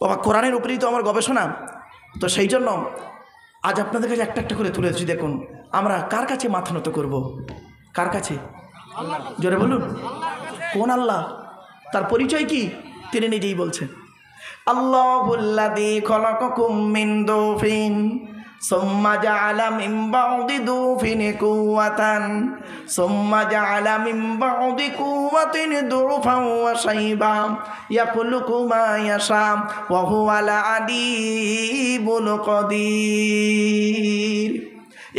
বাবা কোরআনের উপরেই তো আমার গবেষণা। তো সেই জন্য আজ আপনাদের কাছে একটা একটা করে তুলেছি। দেখুন আমরা কার কাছে মাথা নত করবো? কার কাছে? জোরে বলুন, কোন আল্লাহ? তার পরিচয় কি? তিনি নিজেই বলছেন, আল্লাহুল্লাযী খলাকাকুম মিন দুফিন সুম্মা জাআলা মিন বা'দি দুফিন কুওয়াতান সুম্মা জাআলা মিন বা'দি কুওয়াতিন দুফান ওয়া শাইবা ইয়াখলুকু মা ইয়াশা ওয়া হুয়াল আলিমুল কাদির।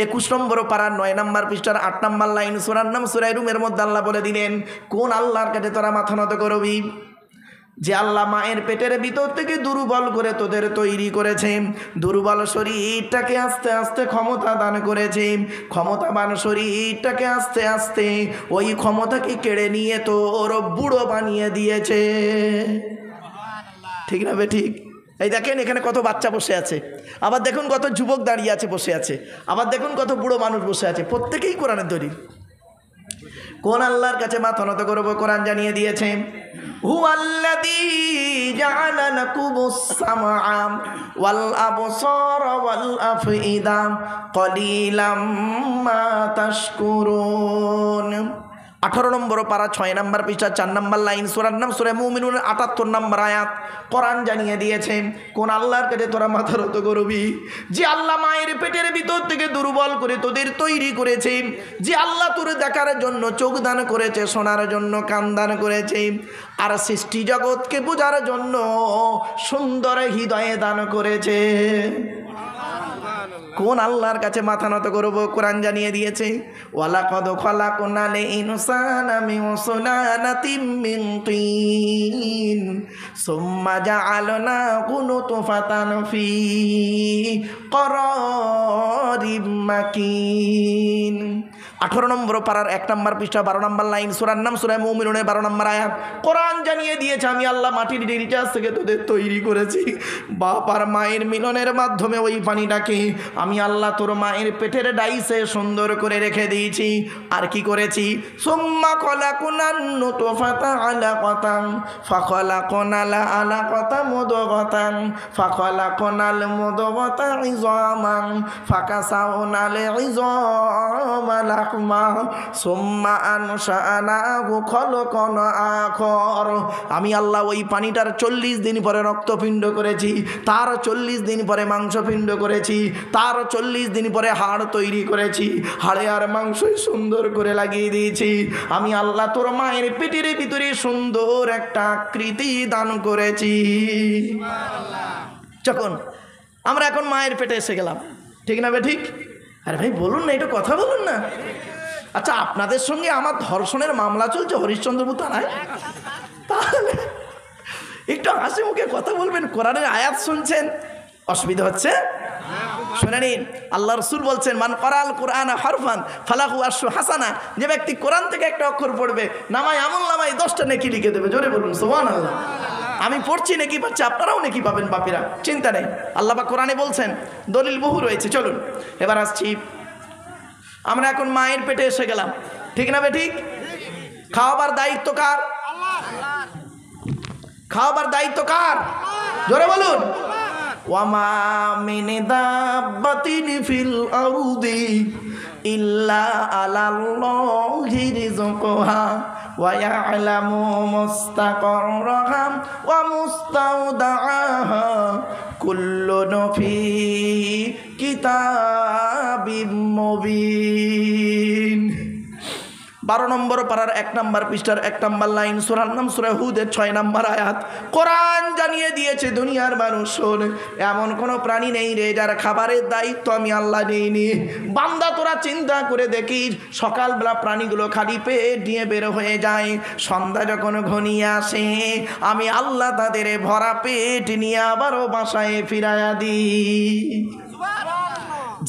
21 নম্বর পারার 9 নম্বর পৃষ্ঠার 8 নম্বর লাইন, সূরার নাম সূরা রুমের মধ্যে আল্লাহ বলে দিলেন, কোন আল্লাহর কাছে তোরা মাথা নত করবি? যে আল্লাহ মায়ের পেটের ভিতর থেকে দুর্বল করে তোদের তৈরি করেছে, দুর্বল শরীরটাকে আস্তে আস্তে ক্ষমতা দান করেছে, ক্ষমতাবান শরীরটাকে আস্তে আস্তে ওই ক্ষমতাকে কেড়ে নিয়ে তোর বুড়ো বানিয়ে দিয়েছে। ঠিক না বে ঠিক? এই দেখেন এখানে কত বাচ্চা বসে আছে, আবার দেখুন কত যুবক দাঁড়িয়ে আছে বসে আছে, আবার দেখুন কত বুড়ো মানুষ বসে আছে, প্রত্যেকেই কোরআনের দলিল। কোন আল্লাহর কাছে মাথা নত করবো? কোরআন জানিয়ে দিয়েছে, হুয়াল্লাযী জাআলা লাকুমুস সামআ ওয়াল আবসারা ওয়াল আফইদা ক্বালিলাম মা তাশকুরুন। 18 নম্বর পারা 6 নম্বর পৃষ্ঠা 4 নম্বর লাইন, সূরার নাম সূরা মুমিনুন 78 নম্বর আয়াত। কোরআন জানিয়ে দিয়েছে, কোন আল্লাহর কাছে তোরা মাথা নত করবি? যে আল্লাহ মায়ের পেটের ভিতর থেকে দুর্বল করে তোদের তৈরি করেছে, যে আল্লাহ তোর দেখার জন্য চোখ দান করেছে, শোনার জন্য কান দান করেছে, আর সৃষ্টি জগৎকে বোঝার জন্য সুন্দর হৃদয়ে দান করেছে। কোন আল্লাহর কাছে মাথা নত করবো? কোরআন জানিয়ে দিয়েছে, ওয়ালাকাদ খালাকনাল ইনসানা মিন সুলালাতিন মিন তিন সুম্মা জাআলনাহু নুতফাতান ফি ক্বারারিম মাকিন। 18 নম্বর পারার 1 নম্বর পৃষ্ঠা 12 নম্বর লাইন, সূরার নাম সূরা মুমিনুনের 12 নম্বর আয়াত। কোরআন জানিয়ে দিয়েছে, আমি আল্লাহ মাটির নির্যাস থেকে তোদের তৈরি করেছি, বাপ আর মায়ের মিলনের মাধ্যমে ওই পানিটাকে আমি আল্লাহ তোর মায়ের পেটের ডাইসে সুন্দর করে রেখে দিয়েছি। আর কি করেছি? সুম্মা খলাকনান নুতফাতা আলাকাতান ফাখলাকনাল আলাকাতা মুদগাতান ফাখলাকনাল মুদগাতা ইযামান ফাকাসাউনাল ইযামা লাহমা সুম্মা আনশাআনাহু খলকান আখর। আমি আল্লাহ ওই পানিটার 40 দিন পরে রক্তপিণ্ড করেছি, তার 40 দিন পরে মাংসপিণ্ড করেছি, তার 40 দিন পরে হাড় তৈরি করেছি, হাড়ে আর মাংসই সুন্দর করে লাগিয়ে দিয়েছি। আমি আল্লাহ তোর মায়ের পেটের ভিতরে সুন্দর একটা আকৃতি দান করেছি। যখন আমরা এখন মায়ের পেটে এসে গেলাম, ঠিক না বে ঠিক? আরে ভাই বলুন না, একটু কথা বলুন না। আচ্ছা আপনাদের সঙ্গে আমার ধর্ষণের মামলা চলছে হরিশ্চন্দ্রপুর থানায়, তাহলে একটু হাসি মুখে কথা বলবেন, কোরআনের আয়াত শুনছেন, অসুবিধা হচ্ছে? শুনে নিন, আল্লাহ রসুল বলছেন, মান ক্বারাআল কুরআন হারফান ফালাহু আশরু হাসানা। যে ব্যক্তি কোরআন থেকে একটা অক্ষর পড়বে, নামায় আমল নামায় 10টা নেকি লিখে দেবে। জোরে বলুন সুবহানাল্লাহ। আমি পড়ছি নেকি পাচ্ছি, আপনারাও নেকি পাবেন বাপিরা, চিন্তা নেই। আল্লাহ পাক কোরআনে বলছেন, দলিল বহু রয়েছে। চলুন এবার আসছি, আমরা এখন মায়ের পেটে এসে গেলাম, ঠিক না বে ঠিক? খাওয়াবার দায়িত্ব কার? খাওয়াবার দায়িত্ব কার? জোরে বলুন। ওয়ামা মিন দাব্বাতিন ফিল আরদি ইল্লা আলাল্লাহি রিজকুহা ওয়া ইয়ালামু মুস্তাকাররাহা ওয়া মুস্তাওদাআহা কুল্লুন ফি কিতাবিম মুবিন। 12 নম্বর পারার 1 নম্বর পৃষ্ঠার 1 নম্বর লাইন, সূরার নাম সূরা হুদের 6 নম্বর আয়াত। কোরআন জানিয়ে দিয়েছে, দুনিয়ার মানুষ শোন, এমন কোনো প্রাণী নেই রে যার খাবারের দায়িত্ব আমি আল্লাহ নেইনি। বান্দা তোরা চিন্তা করে দেখিস, সকালবেলা প্রাণীগুলো খালি পেট নিয়ে বের হয়ে যায়, সন্ধ্যা যখন ঘনিয়ে আসে আমি আল্লাহ তাদের ভরা পেট নিয়ে আবারও বাসায় ফিরাইয়া দিই।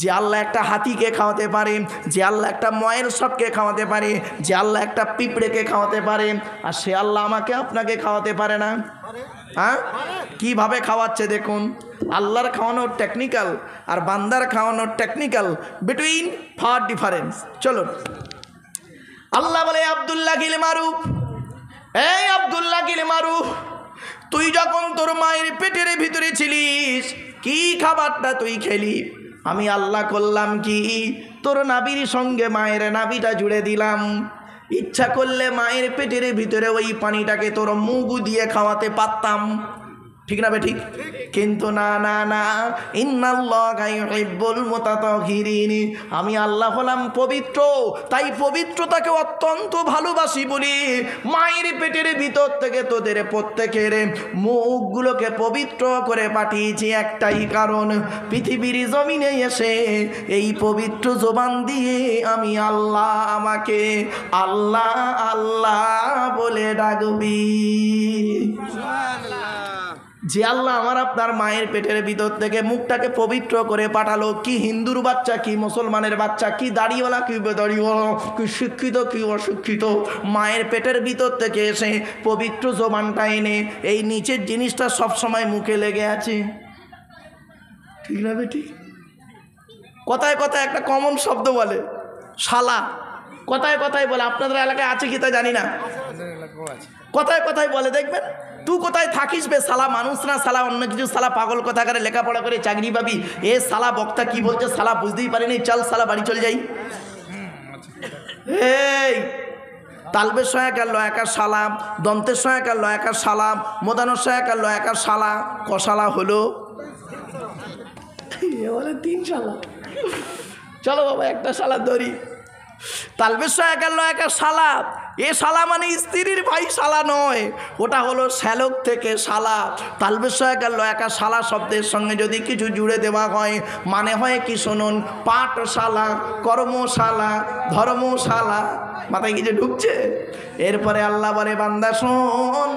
যে আল্লাহ একটা হাতিকে খাওয়াতে পারে, যে আল্লাহ একটা ময়ের সবকে খাওয়াতে পারে, যে আল্লাহ একটা পিঁপড়েকে খাওয়াতে পারে, আর সে আল্লাহ আমাকে আপনাকে খাওয়াতে পারে না? হ্যাঁ, কিভাবে খাওয়াচ্ছে দেখুন। আল্লাহর খাওয়ানোর টেকনিক্যাল আর বান্দার খাওয়ানোর টেকনিক্যাল বিটুইন ফার ডিফারেন্স। চলুন, আল্লাহ বলে, আব্দুল্লাহ গিল মারুফ, এই আব্দুল্লাহ গিল মারুফ, তুই যখন তোর মায়ের পেটের ভিতরে ছিলিস কি খাবারটা তুই খেলি? আমি আল্লাহ করলাম কি, তোর নাভির সঙ্গে মায়ের নাভিটা জুড়ে দিলাম। ইচ্ছা করলে মায়ের পেটের ভিতরে ওই পানিটাকে তোর মুখ দিয়ে খাওয়াতে পারতাম, ঠিক না ঠিক? কিন্তু না না না, ইন্নাল্লাহা ইউহিব্বুল মুতাতাহহিরিন, আমি আল্লাহ হলাম পবিত্র, তাই পবিত্রতাকে অত্যন্ত ভালোবাসি বলি মায়ের পেটের ভিতর থেকে তোদের প্রত্যেকের মুখগুলোকে পবিত্র করে পাঠিয়েছি একটাই কারণ, পৃথিবীর জমিনে এসে এই পবিত্র জবান দিয়ে আমি আল্লাহ আমাকে আল্লাহ আল্লাহ বলে ডাকবি। যে আল্লাহ আমার আপনার মায়ের পেটের ভিতর থেকে মুখটাকে পবিত্র করে পাঠালো, কি হিন্দুর বাচ্চা কি মুসলমানের বাচ্চা, কি দাড়িওয়ালা কি বেদাড়িওয়ালা, কি শিক্ষিত কি অশিক্ষিত, মায়ের পেটের ভিতর থেকে এসে পবিত্র জবানটা এনে এই নিচের জিনিসটা সবসময় মুখে লেগে আছে, ঠিক না বেটি? কথায় কথায় একটা কমন শব্দ বলে শালা, কথায় কথায় বলে, আপনাদের এলাকায় আছে কি তা জানি না, কথায় কথায় বলে দেখবেন। তুই কোথায় থাকিস বে সালা, মানুষ না সালা অন্য কিছু, সালা পাগল কথা করে লেখাপড়া করে চাকরি পাবি, এ সালা বক্তা কি বলছে সালা বুঝতেই পারিনি, চল সালা বাড়ি চল যাই। এই তালবের সহায়কার লয়াকার সালাম, দন্তের সহায়কার লয়াকার সালাম, মোদানোর সহায়কার লয়াকার সালা, কসালা হলো বলে 3 সালা। চলো বাবা একটা সালা ধরি। তালবের সহায়কার লয়াকার সালা, এ শালা মানে স্ত্রীর ভাই শালা নয়, ওটা হলো শ্যালক থেকে শালা। তালবের সহায়কার লয়াকার শালা শব্দের সঙ্গে যদি কিছু জুড়ে দেওয়া হয় মানে হয় কি শুনুন, পাঠশালা, কর্মশালা, ধর্মশালা। মাথায় কিছু ঢুকছে? এরপরে আল্লাহ বলে বান্দা শোন,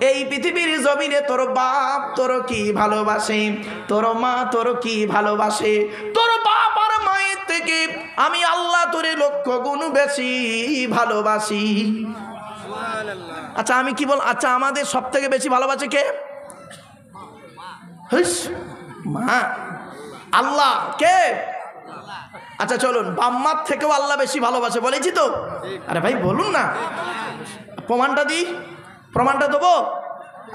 এই পৃথিবীর জমিনে তোর বাপ তোর কি ভালোবাসে, তোর মা তোর কি ভালোবাসে, তোর বাপ আর মায়ের থেকে আমি আল্লাহ তোরে 1,00,000 গুণ বেশি ভালোবাসি। আচ্ছা আমি কি বল, আচ্ছা আমাদের সব থেকে বেশি ভালোবাসে কে? মা। আল্লাহ কে? আচ্ছা চলুন, বাম্মার থেকেও আল্লাহ বেশি ভালোবাসে বলেছি তো? আরে ভাই বলুন না, প্রমাণটা দিই, প্রমাণটা দেবো।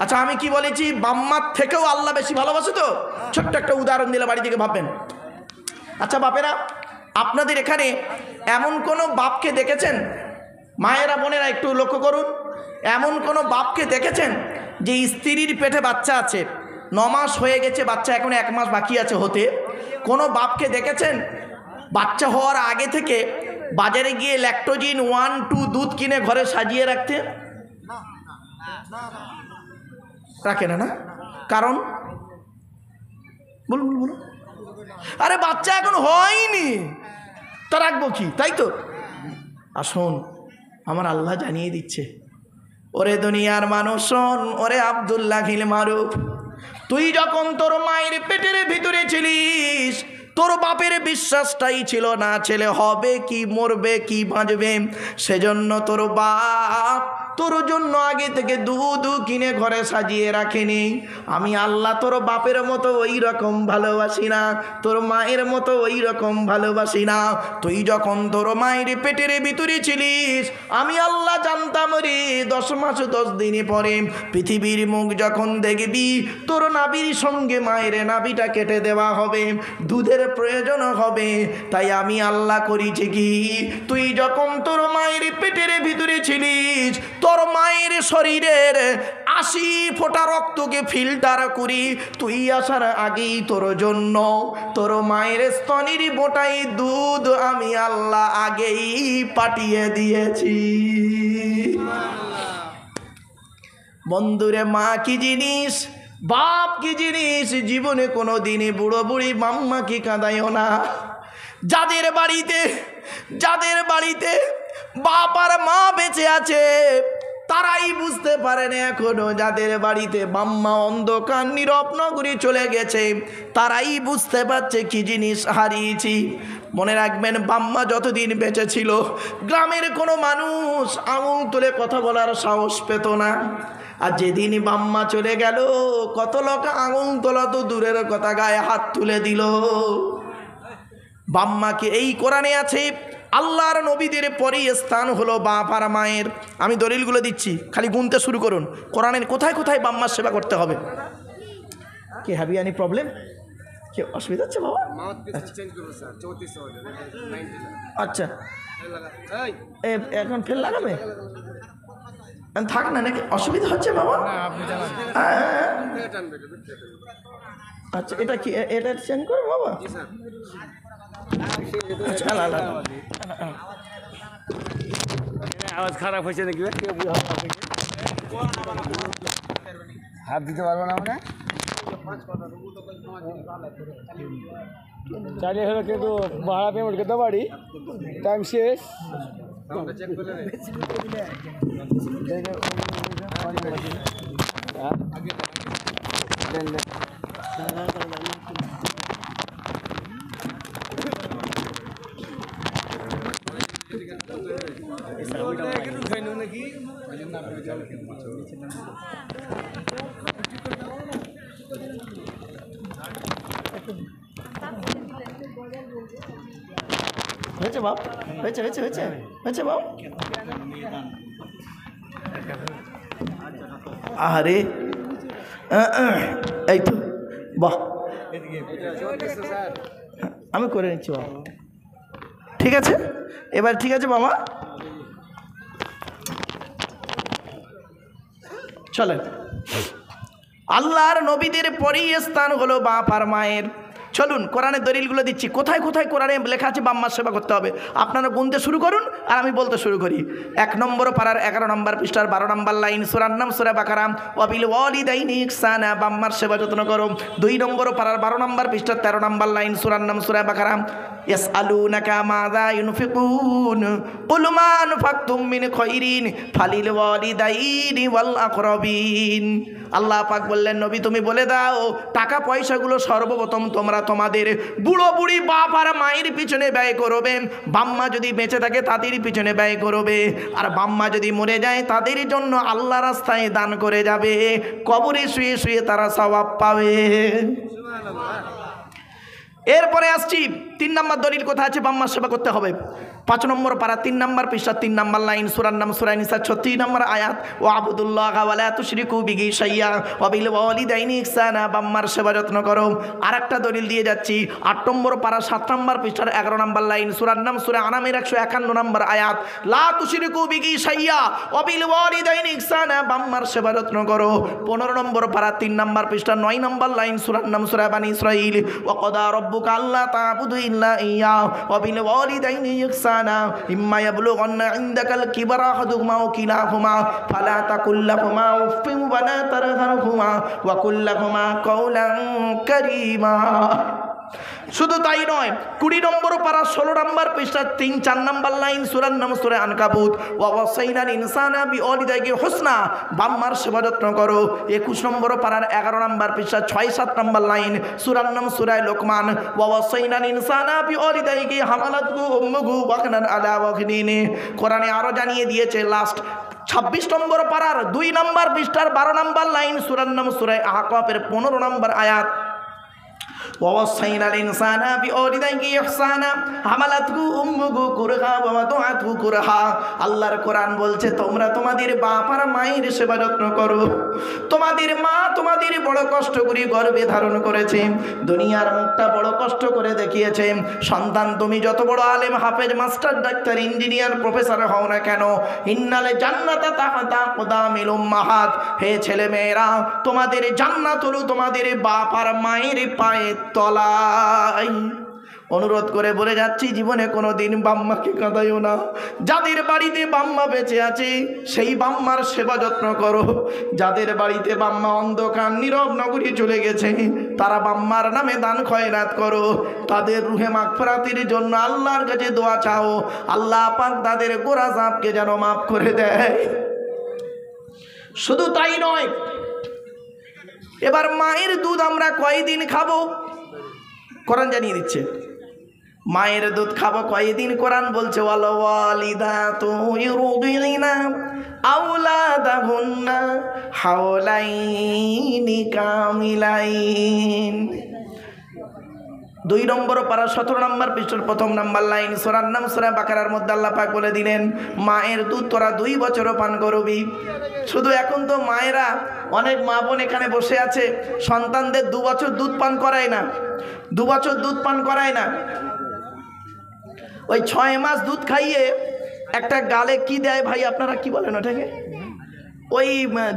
আচ্ছা আমি কি বলেছি, বাম্মার থেকেও আল্লাহ বেশি ভালোবাসে তো? ছোট্ট একটা উদাহরণ দিলে বাড়ি থেকে ভাববেন। আচ্ছা বাপেরা, আপনাদের এখানে এমন কোনো বাপকে দেখেছেন, মায়েরা বোনেরা একটু লক্ষ্য করুন, এমন কোনো বাপকে দেখেছেন যে স্ত্রীর পেটে বাচ্চা আছে, 9 মাস হয়ে গেছে, বাচ্চা এখন 1 মাস বাকি আছে হতে? কোনো বাপকে দেখেছেন বাচ্চা হওয়ার আগে থেকে বাজারে গিয়ে ল্যাকটোজিন 1-2 দুধ কিনে ঘরে সাজিয়ে রাখতে? রাখে না, না? কারণ বলুন বলুন। আরে বাচ্চা এখন হয়নি, তা রাখবো কি, তাই তো? আসুন, আমার আল্লাহ জানিয়ে দিচ্ছে, ওরে দুনিয়ার মানুষ শোন, ওরে আব্দুল্লাহিল মারুফ, তুই যখন তোর মায়ের পেটের ভিতরে ছিলিস তোর বাপের বিশ্বাসটাই ছিল না ছেলে হবে কি মরবে কি বাঁচবে, সেজন্য তোর বাপ তোর জন্য আগে থেকে দুধ কিনে ঘরে সাজিয়ে রাখেনি। আমি আল্লাহ তোর বাপের মতো ওই রকম ভালোবাসি না, তোর মায়ের মতো ওই রকম ভালোবাসি না। তুই যখন তোর মায়ের পেটের ভিতরে ছিলিস আমি আল্লাহ জানতাম রে 10 মাস 10 দিন পরে পৃথিবীর মুখ যখন দেখবি তোর নাভির সঙ্গে মায়ের নাভিটা কেটে দেওয়া হবে, দুধের প্রয়োজন হবে। তাই আমি আল্লাহ করেছি কি, তুই যখন তোর মায়ের পেটের ভিতরে ছিলিস তোর মায়ের শরীরের 80 ফোঁটা রক্তকে ফিল্টার করি তুই আসার আগেই তোর জন্য তোর মায়ের স্তনের বোটাই দুধ আমি আল্লাহ আগেই পাঠিয়ে দিয়েছি। বন্ধুরে, মা কি জিনিস, বাপ কি জিনিস, জীবনে কোনো দিনে বুড়ো বুড়ি মাম্মাকে কাঁদাইও না। যাদের বাড়িতে বাপ আর মা বেঁচে আছে তারাই বুঝতে পারে না এখনো, যাদের বাড়িতে মাম্মা অন্ধকার নীরব নগরী চলে গেছে তারাই বুঝতে পারছে কি জিনিস হারিয়েছি। মনে রাখবেন, বাম্মা যতদিন বেঁচে ছিল গ্রামের কোনো মানুষ আঙুল তুলে কথা বলার সাহস পেত না, আর যেদিন বাম্মা চলে গেল কত লোক আঙুল তোলা তো দূরের কথা গায়ে হাত তুলে দিল। বাম্মাকে এই কোরআনে আছে আল্লাহর নবীদের পরেই স্থান হলো বাপ আর মায়ের। আমি দলিলগুলো দিচ্ছি, খালি গুনতে শুরু করুন। কোরআনের কোথায় কোথায় বাম্মার সেবা করতে হবে। কি হ্যাভ ইউ এনি প্রবলেম? কি অসুবিধা হচ্ছে বাবা? আচ্ছা, এখন ফের লাগাবে? থাক না, নাকি অসুবিধা হচ্ছে বাবা? আচ্ছা, এটা কি, এটা চেঞ্জ করো বাবা? আওয়াজ খারাপ হয়েছে নাকি? হাত দিতে পারবো না আমরা, চালিয়ে হলো কিন্তু ভাড়া পেমেন্ট করতে পারি। টাইম শেষ। হয়েছে বাপ, হয়েছে হয়েছে হয়েছে হয়েছে বাপ। আরে এই তো, বাহ, আমি করে নিচ্ছি বাবা। ঠিক আছে, এবার ঠিক আছে বাবা, চলেন। আল্লাহর নবীদের পরেই স্থান হলো বাপ আর মায়ের। চলুন কোরআনের দলিলগুলো দিচ্ছি, কোথায় কোথায় কোরআনে লেখা আছে বাম্মার সেবা করতে হবে। আপনারা গুনতে শুরু করুন আর আমি বলতে শুরু করি। 1 নম্বর পারার 11 নম্বর পৃষ্ঠার 12 নম্বর লাইন, সূরার নাম সূরা বাকারা, ওয়াবিল ওয়ালিদাইনি ইহসানা, বাম্মার সেবা যত্ন করো। 2 নম্বর পারার 12 নম্বর পৃষ্ঠার 13 নম্বর লাইন, সূরার নাম সূরা বাকারা, ইয়াসআলুনাকা মাযা ইউনফিকুন কুল মা আনফাকতুম মিন খায়রিন ফালিল ওয়ালিদাইনি ওয়াল আকরাবিন। আল্লাহ পাক বললেন, নবী তুমি বলে দাও, টাকা পয়সাগুলো সর্বপ্রথম তোমরা তোমাদের বুড়ো বুড়ি বাপ আর মায়ের পিছনে ব্যয় করবে। বাম্মা যদি বেঁচে থাকে তাদের পিছনে ব্যয় করবে, আর বাম্মা যদি মরে যায় তাদের জন্য আল্লাহ রাস্তায় দান করে যাবে। কবরে শুয়ে শুয়ে তারা সওয়াব পাবে। এরপরে আসছি 3 নম্বর দলিল কোথায় আছে বাম্মার সেবা করতে হবে। 5 নম্বর পারা 3 নম্বর পৃষ্ঠা 3 নম্বর লাইন, সূরার নাম সূরা নিসা 36 নম্বর আয়াত, ওয়া আবুদুল্লাহ ওয়া লা তুশরিকু বিহি শাইয়্যা ওয়া বিল ওয়ালিদাইনি ইহসানা, বাম্মার সেবা যত্ন করো। আরেকটা দলিল দিয়ে যাচ্ছি, 8 নম্বর পারা 7 নম্বর পৃষ্ঠার 11 নম্বর লাইন, সূরার নাম সূরা আনামের 151 নম্বর আয়াত, লা তুশরিকু বিহি শাইয়্যা ওয়া বিল ওয়ালিদাইনি ইহসানা, বাম্মার সেবা যত্ন করো। 15 নম্বর পারা 3 নম্বর পৃষ্ঠা 9 নম্বর লাইন, সূরার নাম সূরা বানী ইসরাঈল, ওয়া ক্বাদা রাব্বুকা আল্লা তা'বুদু ইল্লা ইয়্যা ওয়া বিল ওয়ালিদাইনি ইহসানা ইম্মা ইয়াবলুগান্না ইনদাকাল কিবারা আহাদুহুমা আও কিলাহুমা ফালা তাকুল লাহুমা উফফিন ওয়া লা তারহারহুমা ওয়া কুল লাহুমা কাওলান কারীমা। শুধু তাই নয়, 20 নম্বর পারা 16 নম্বর পৃষ্ঠা 3-4 নম্বর লাইন, সূরার নাম সূরা আনকাবুত, ওয়া ওয়াসাইনাল ইনসানা বিওয়ালিদাইহি হুসনা, বাম্মার সেবা যত্ন করো। 21 নম্বর পারার 11 নম্বর পৃষ্ঠা 6-7 নম্বর লাইন, সূরার নাম সূরা লোকমান, ওয়া ওয়াসাইনাল ইনসানা বিওয়ালিদাইহি হামালাতহু উম্মুহু ওয়াহনান আলা ওয়াহনিন। কোরআনে আরো জানিয়ে দিয়েছে, লাস্ট 26 নম্বর পারার 2 নম্বর পৃষ্ঠার 12 নম্বর লাইন, সূরার নাম সূরা আহকাফের 15 নম্বর আয়াত, ووصينا الإنسان بوالديه إحسانا حملته أمه كرها ووضعته كرها। আল্লাহর কোরআন বলছে, তোমরা তোমাদের বাপ আর মায়ের সেবা যত্ন করো। তোমাদের মা তোমাদের বড় কষ্ট করে গর্ভে ধারণ করেছে, দুনিয়ার মুখটা বড় কষ্ট করে দেখিয়েছে। সন্তান তুমি যত বড় আলেম, হাফেজ, মাস্টার, ডাক্তার, ইঞ্জিনিয়ার, প্রফেসর হও না কেন, ইন্নাল জান্নাতা তাহতা আকদামিল উম্মাহাত, হে ছেলে মেয়েরা, তোমাদের জান্নাত হলো তোমাদের বাপ আর মায়ের পায়ে তলায়। অনুরোধ করে বলে যাচ্ছি, জীবনে কোনো দিন বাম্মাকে কাঁদাইও না। যাদের বাড়িতে বাম্মা বেঁচে আছে সেই বাম্মার সেবা যত্ন করো। যাদের বাড়িতে বাম্মা অন্ধকার নীরব নগরী চলে গেছে, তারা বাম্মার নামে দান খয়রাত করো। তাদের রুহে মাগফিরাতের জন্য আল্লাহর কাছে দোয়া চাও, আল্লাহ পাক তাদের গোরা জাপকে যেন মাফ করে দেয়। শুধু তাই নয়, এবার মায়ের দুধ আমরা কয়দিন খাবো কোরআন জানিয়ে দিচ্ছে। মায়ের দুধ খাবো কয়দিন, কোরআন বলছে, ওয়াল ওয়ালিদাতু ইউরদিনা আওলাদাহুন্না হাওলাইনি কামিলাইন। 2 নম্বর পারা 17 নম্বর পৃষ্ঠার 1 নম্বর লাইন, সূরার নাম সূরা বাকারার মধ্যে আল্লাহ পাক বলে দিলেন, মায়ের দুধ তোরা 2 বছরও পান করবি। শুধু এখন তো মায়েরা, অনেক মা বোন এখানে বসে আছে, সন্তানদের 2 বছর দুধ পান করায় না, 2 বছর দুধ পান করায় না। ওই 6 মাস দুধ খাইয়ে একটা গালে কি দেয় ভাই, আপনারা কি বলেন ওটাকে? ওই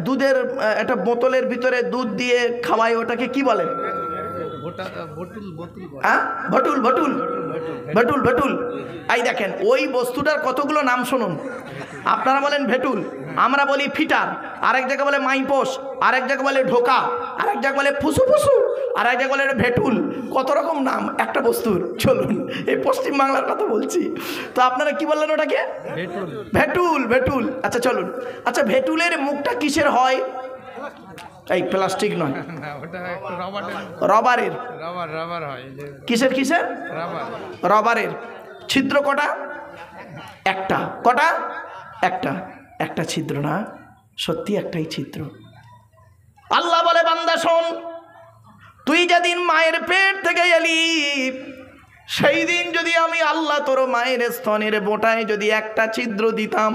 দুধের একটা বোতলের ভিতরে দুধ দিয়ে খাওয়ায়, ওটাকে কি বলে? ভটুল ভটুল ভটুল ভটুল। এই দেখেন, ওই বস্তুটার কতগুলো নাম শুনুন। আপনারা বলেন ভেটুল, আমরা বলি ফিটার, আরেক জায়গা বলে মাইপোষ, আরেক জায়গা বলে ঢোকা, আরেক জায়গা বলে ফুসু ফুসু, আরেক জায়গা বলে ভেটুল। কত রকম নাম একটা বস্তুর। চলুন, এই পশ্চিম বাংলার কথা বলছি, তো আপনারা কি বললেন ওটাকে? ভেটুল ভেটুল। আচ্ছা চলুন, আচ্ছা ভেটুলের মুখটা কিসের হয়? এই প্লাস্টিক নয়, রবারের। কিসের কিসের? রবারের। ছিদ্র কটা? একটা। কটা? একটা। একটা ছিদ্র না, সত্যি একটাই ছিদ্র। আল্লাহ বলে, বান্দা শোন, তুই যেদিন মায়ের পেট থেকে এলি, সেই দিন যদি আমি আল্লাহ তোর মায়ের স্তনের বোটায় যদি একটা ছিদ্র দিতাম,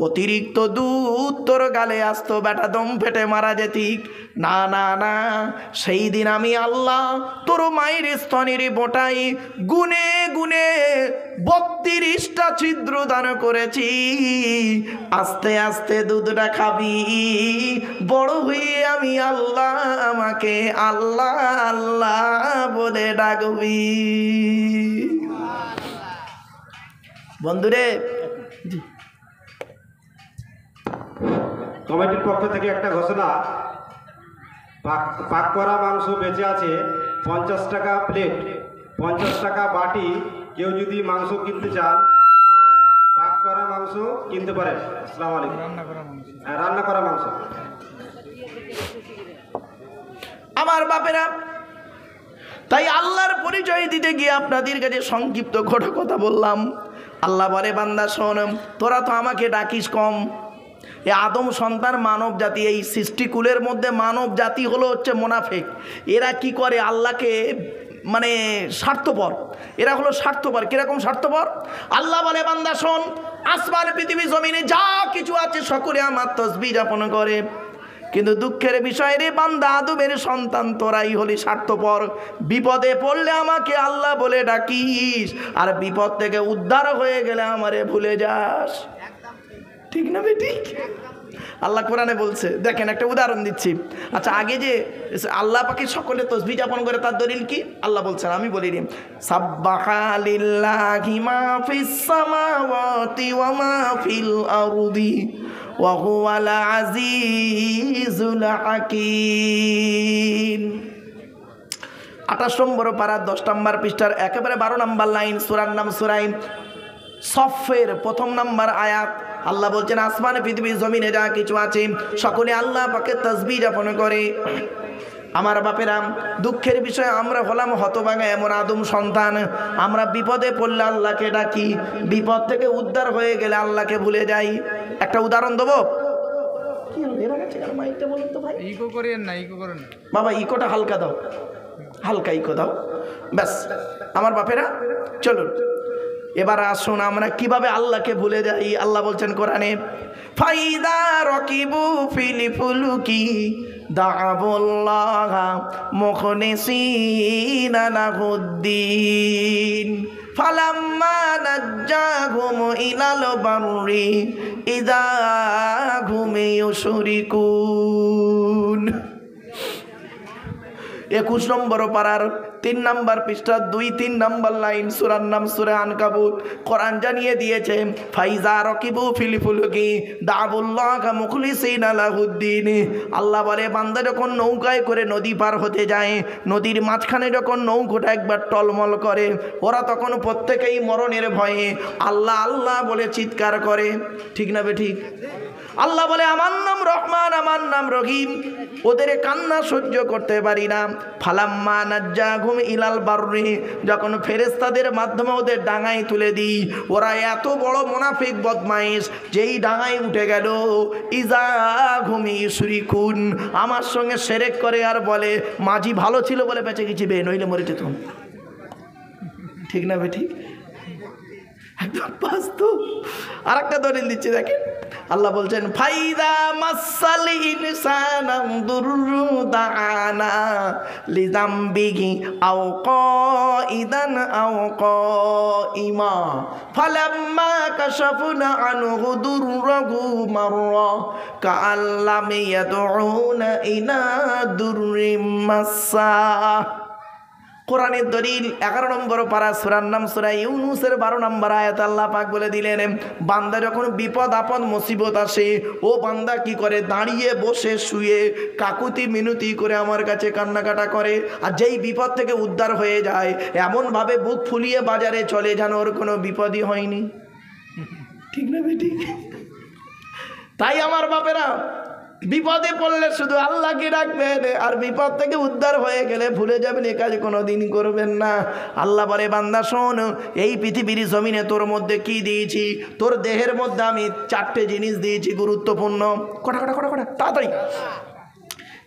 অতিরিক্ত দুধ তোর গালে আসতো, বেটা দম ফেটে মারা যেতিক। না না না, সেই দিন আমি আল্লাহ তোর মায়ের স্তনের বোটায় গুনে গুনে 32টা ছিদ্র দান করেছি। আস্তে আস্তে দুধটা খাবি, বড় হয়ে আমি আল্লাহ, আমাকে আল্লাহ আল্লাহ বলে ডাকবি। বন্ধুরে, কমিটির পক্ষ থেকে একটা ঘোষণা, পাক করা মাংস বেঁচে আছে 50 টাকা প্লেট, 50 টাকা বাটি। কেউ যদি মাংস কিনতে চান, পাক করা মাংস কিনতে পারেন। আসসালামু আলাইকুম। রান্না করা মাংস। আমার বাপেরা, তাই আল্লাহর পরিচয় দিতে গিয়ে আপনাদের কাছে সংক্ষিপ্ত কথা বললাম। আল্লাহ বলে, বান্দা শোন, তোরা তো আমাকে ডাকিস কম। এ আদম সন্তান মানব জাতি, এই সৃষ্টিকুলের মধ্যে মানব জাতি হচ্ছে মোনাফেক। এরা কি করে? আল্লাহকে মানে স্বার্থপর, এরা হলো স্বার্থপর। কিরকম স্বার্থপর? আল্লাহ বলে, বান্দা শোন, আসমান পৃথিবী জমিনে যা কিছু আছে সকলে আমার তসবিহ যাপন করে, কিন্তু দুঃখের বিষয় রে বান্দা, আদমের সন্তান তোরাই হলি স্বার্থপর। বিপদে পড়লে আমাকে আল্লাহ বলে ডাকিস, আর বিপদ থেকে উদ্ধার হয়ে গেলে আমারে ভুলে যাস। ঠিক না বেটি? আল্লাহ কোরআনে বলছে, দেখেন একটা উদাহরণ দিচ্ছি। আচ্ছা, আগে যে আল্লাহ পাকে সকলে তসবিহ যাপন করে, তার দলিল কি? আল্লাহ বলছেন, আমি বলিনি, সাব্বাহা লিল্লাহি মা ফিস সামাওয়াতি ওয়া মা ফিল আরদি ওয়া হুয়াল আজিজুল হাকীম। 28 নম্বর পারা 10 নম্বর পৃষ্ঠার একেবারে 12 নম্বর লাইন, সূরার নাম সূরা সফের 1 নম্বর আয়াত। আল্লাহ বলছেন, আসমানে পৃথিবী জমিনে যা কিছু আছে সকলে আল্লাহ পাকে তাসবিহ যাপন করে। আমার বাপেরা, দুঃখের বিষয় আমরা হলাম হতভাগা এমন আদম সন্তান। আমরা বিপদে পড়লে আল্লাহকে ডাকি, বিপদ থেকে উদ্ধার হয়ে গেলে আল্লাহকে ভুলে যাই। একটা উদাহরণ দেবো। বাবা, ইকোটা হালকা দাও, হালকা ইকো দাও, ব্যাস। আমার বাপেরা, চলুন এবার আসুন আমরা কিভাবে আল্লাহকে ভুলে যাই। আল্লাহ বলছেন কোরআনে, ফাইদা রকিবু ফিল ফুলুকি দাআবুল্লাহ মুখলিসিনা লাহুদ্দিন ফালাম্মা নাজ্জাহুম ইলাল বাররি ইযা হুম ইউশরিকুন। 21 নম্বর পারার 3 নম্বর পৃষ্ঠা 2-3 নম্বর লাইন, সূরার নাম সূরা আনকাবুত। কোরআন জানিয়ে দিয়েছে, ফাইজা রকিবু ফিল ফুলকি দাআবুল্লাহ মুখলিসিনা লাহুদ্দিন। আল্লাহ বলে, বান্দা যখন নৌকায় করে নদী পার হতে যায়, নদীর মাঝখানে যখন নৌকোটা একবার টলমল করে, ওরা তখন প্রত্যেকেই মরণের ভয়ে আল্লাহ আল্লাহ বলে চিৎকার করে। ঠিক না বেঠিক? আল্লাহ বলে, আমার নাম রহমান, আমার নাম রহিম। ওদের কান্না সহ্য করতে পারি না। ফালাম্মা নাজ্জাহুম ইলাল বাররি, যখন ফেরেশতাদের মাধ্যমে ওদের ডাঙায় তুলে দিই, ওরা এত বড় মুনাফিক বদমাইশ, যেই ডাঙায় উঠে গেল, ইযা হুম ইউশরিকুন, আমার সঙ্গে শিরক করে আর বলে মাঝি ভালো ছিল বলে বেঁচে গেছি, বে নইলে মরে যেত। ঠিক না ভাই? ঠিক, একদম বাস্তব। আর একটা দলিল দিচ্ছি, দেখেন আল্লাহ বলছেন ফাইদা মাসাল ইনসানাম দুররু দাআনা লিযামবিহি আও কাইদান আও কাইমা ফালাম্মা কাশাফনা আনহু দুররাহু মাররা কাআল্লাম ইয়াদউনা ইলা দুররিম মাসা। কোরআনের দলিল 11 নম্বর পারা সূরার নাম সূরা ইউনূসের 12 নম্বর আয়াত আল্লাহ পাক বলে দিলেন, বান্দা যখন বিপদ আপদ মুসিবত আসে, ও বান্দা কি করে? দাঁড়িয়ে বসে শুয়ে কাকুতি মিনতি করে আমার কাছে কান্নাকাটা করে, আর যেই বিপদ থেকে উদ্ধার হয়ে যায় এমনভাবে বুক ফুলিয়ে বাজারে চলে যেন ওর কোনো বিপদই হয়নি। ঠিক না বেটি? তাই আমার বাপেরা, বিপদে পড়লে শুধু আল্লাহকে রাখবেন, আর বিপদ থেকে উদ্ধার হয়ে গেলে ভুলে যাবেন, এ কাজ কোনোদিন করবেন না। আল্লাহ বলে বান্দা শোন, এই পৃথিবীর জমিনে তোর মধ্যে কি দিয়েছি? তোর দেহের মধ্যে আমি 4টে জিনিস দিয়েছি গুরুত্বপূর্ণ। কটা তাড়াতাড়ি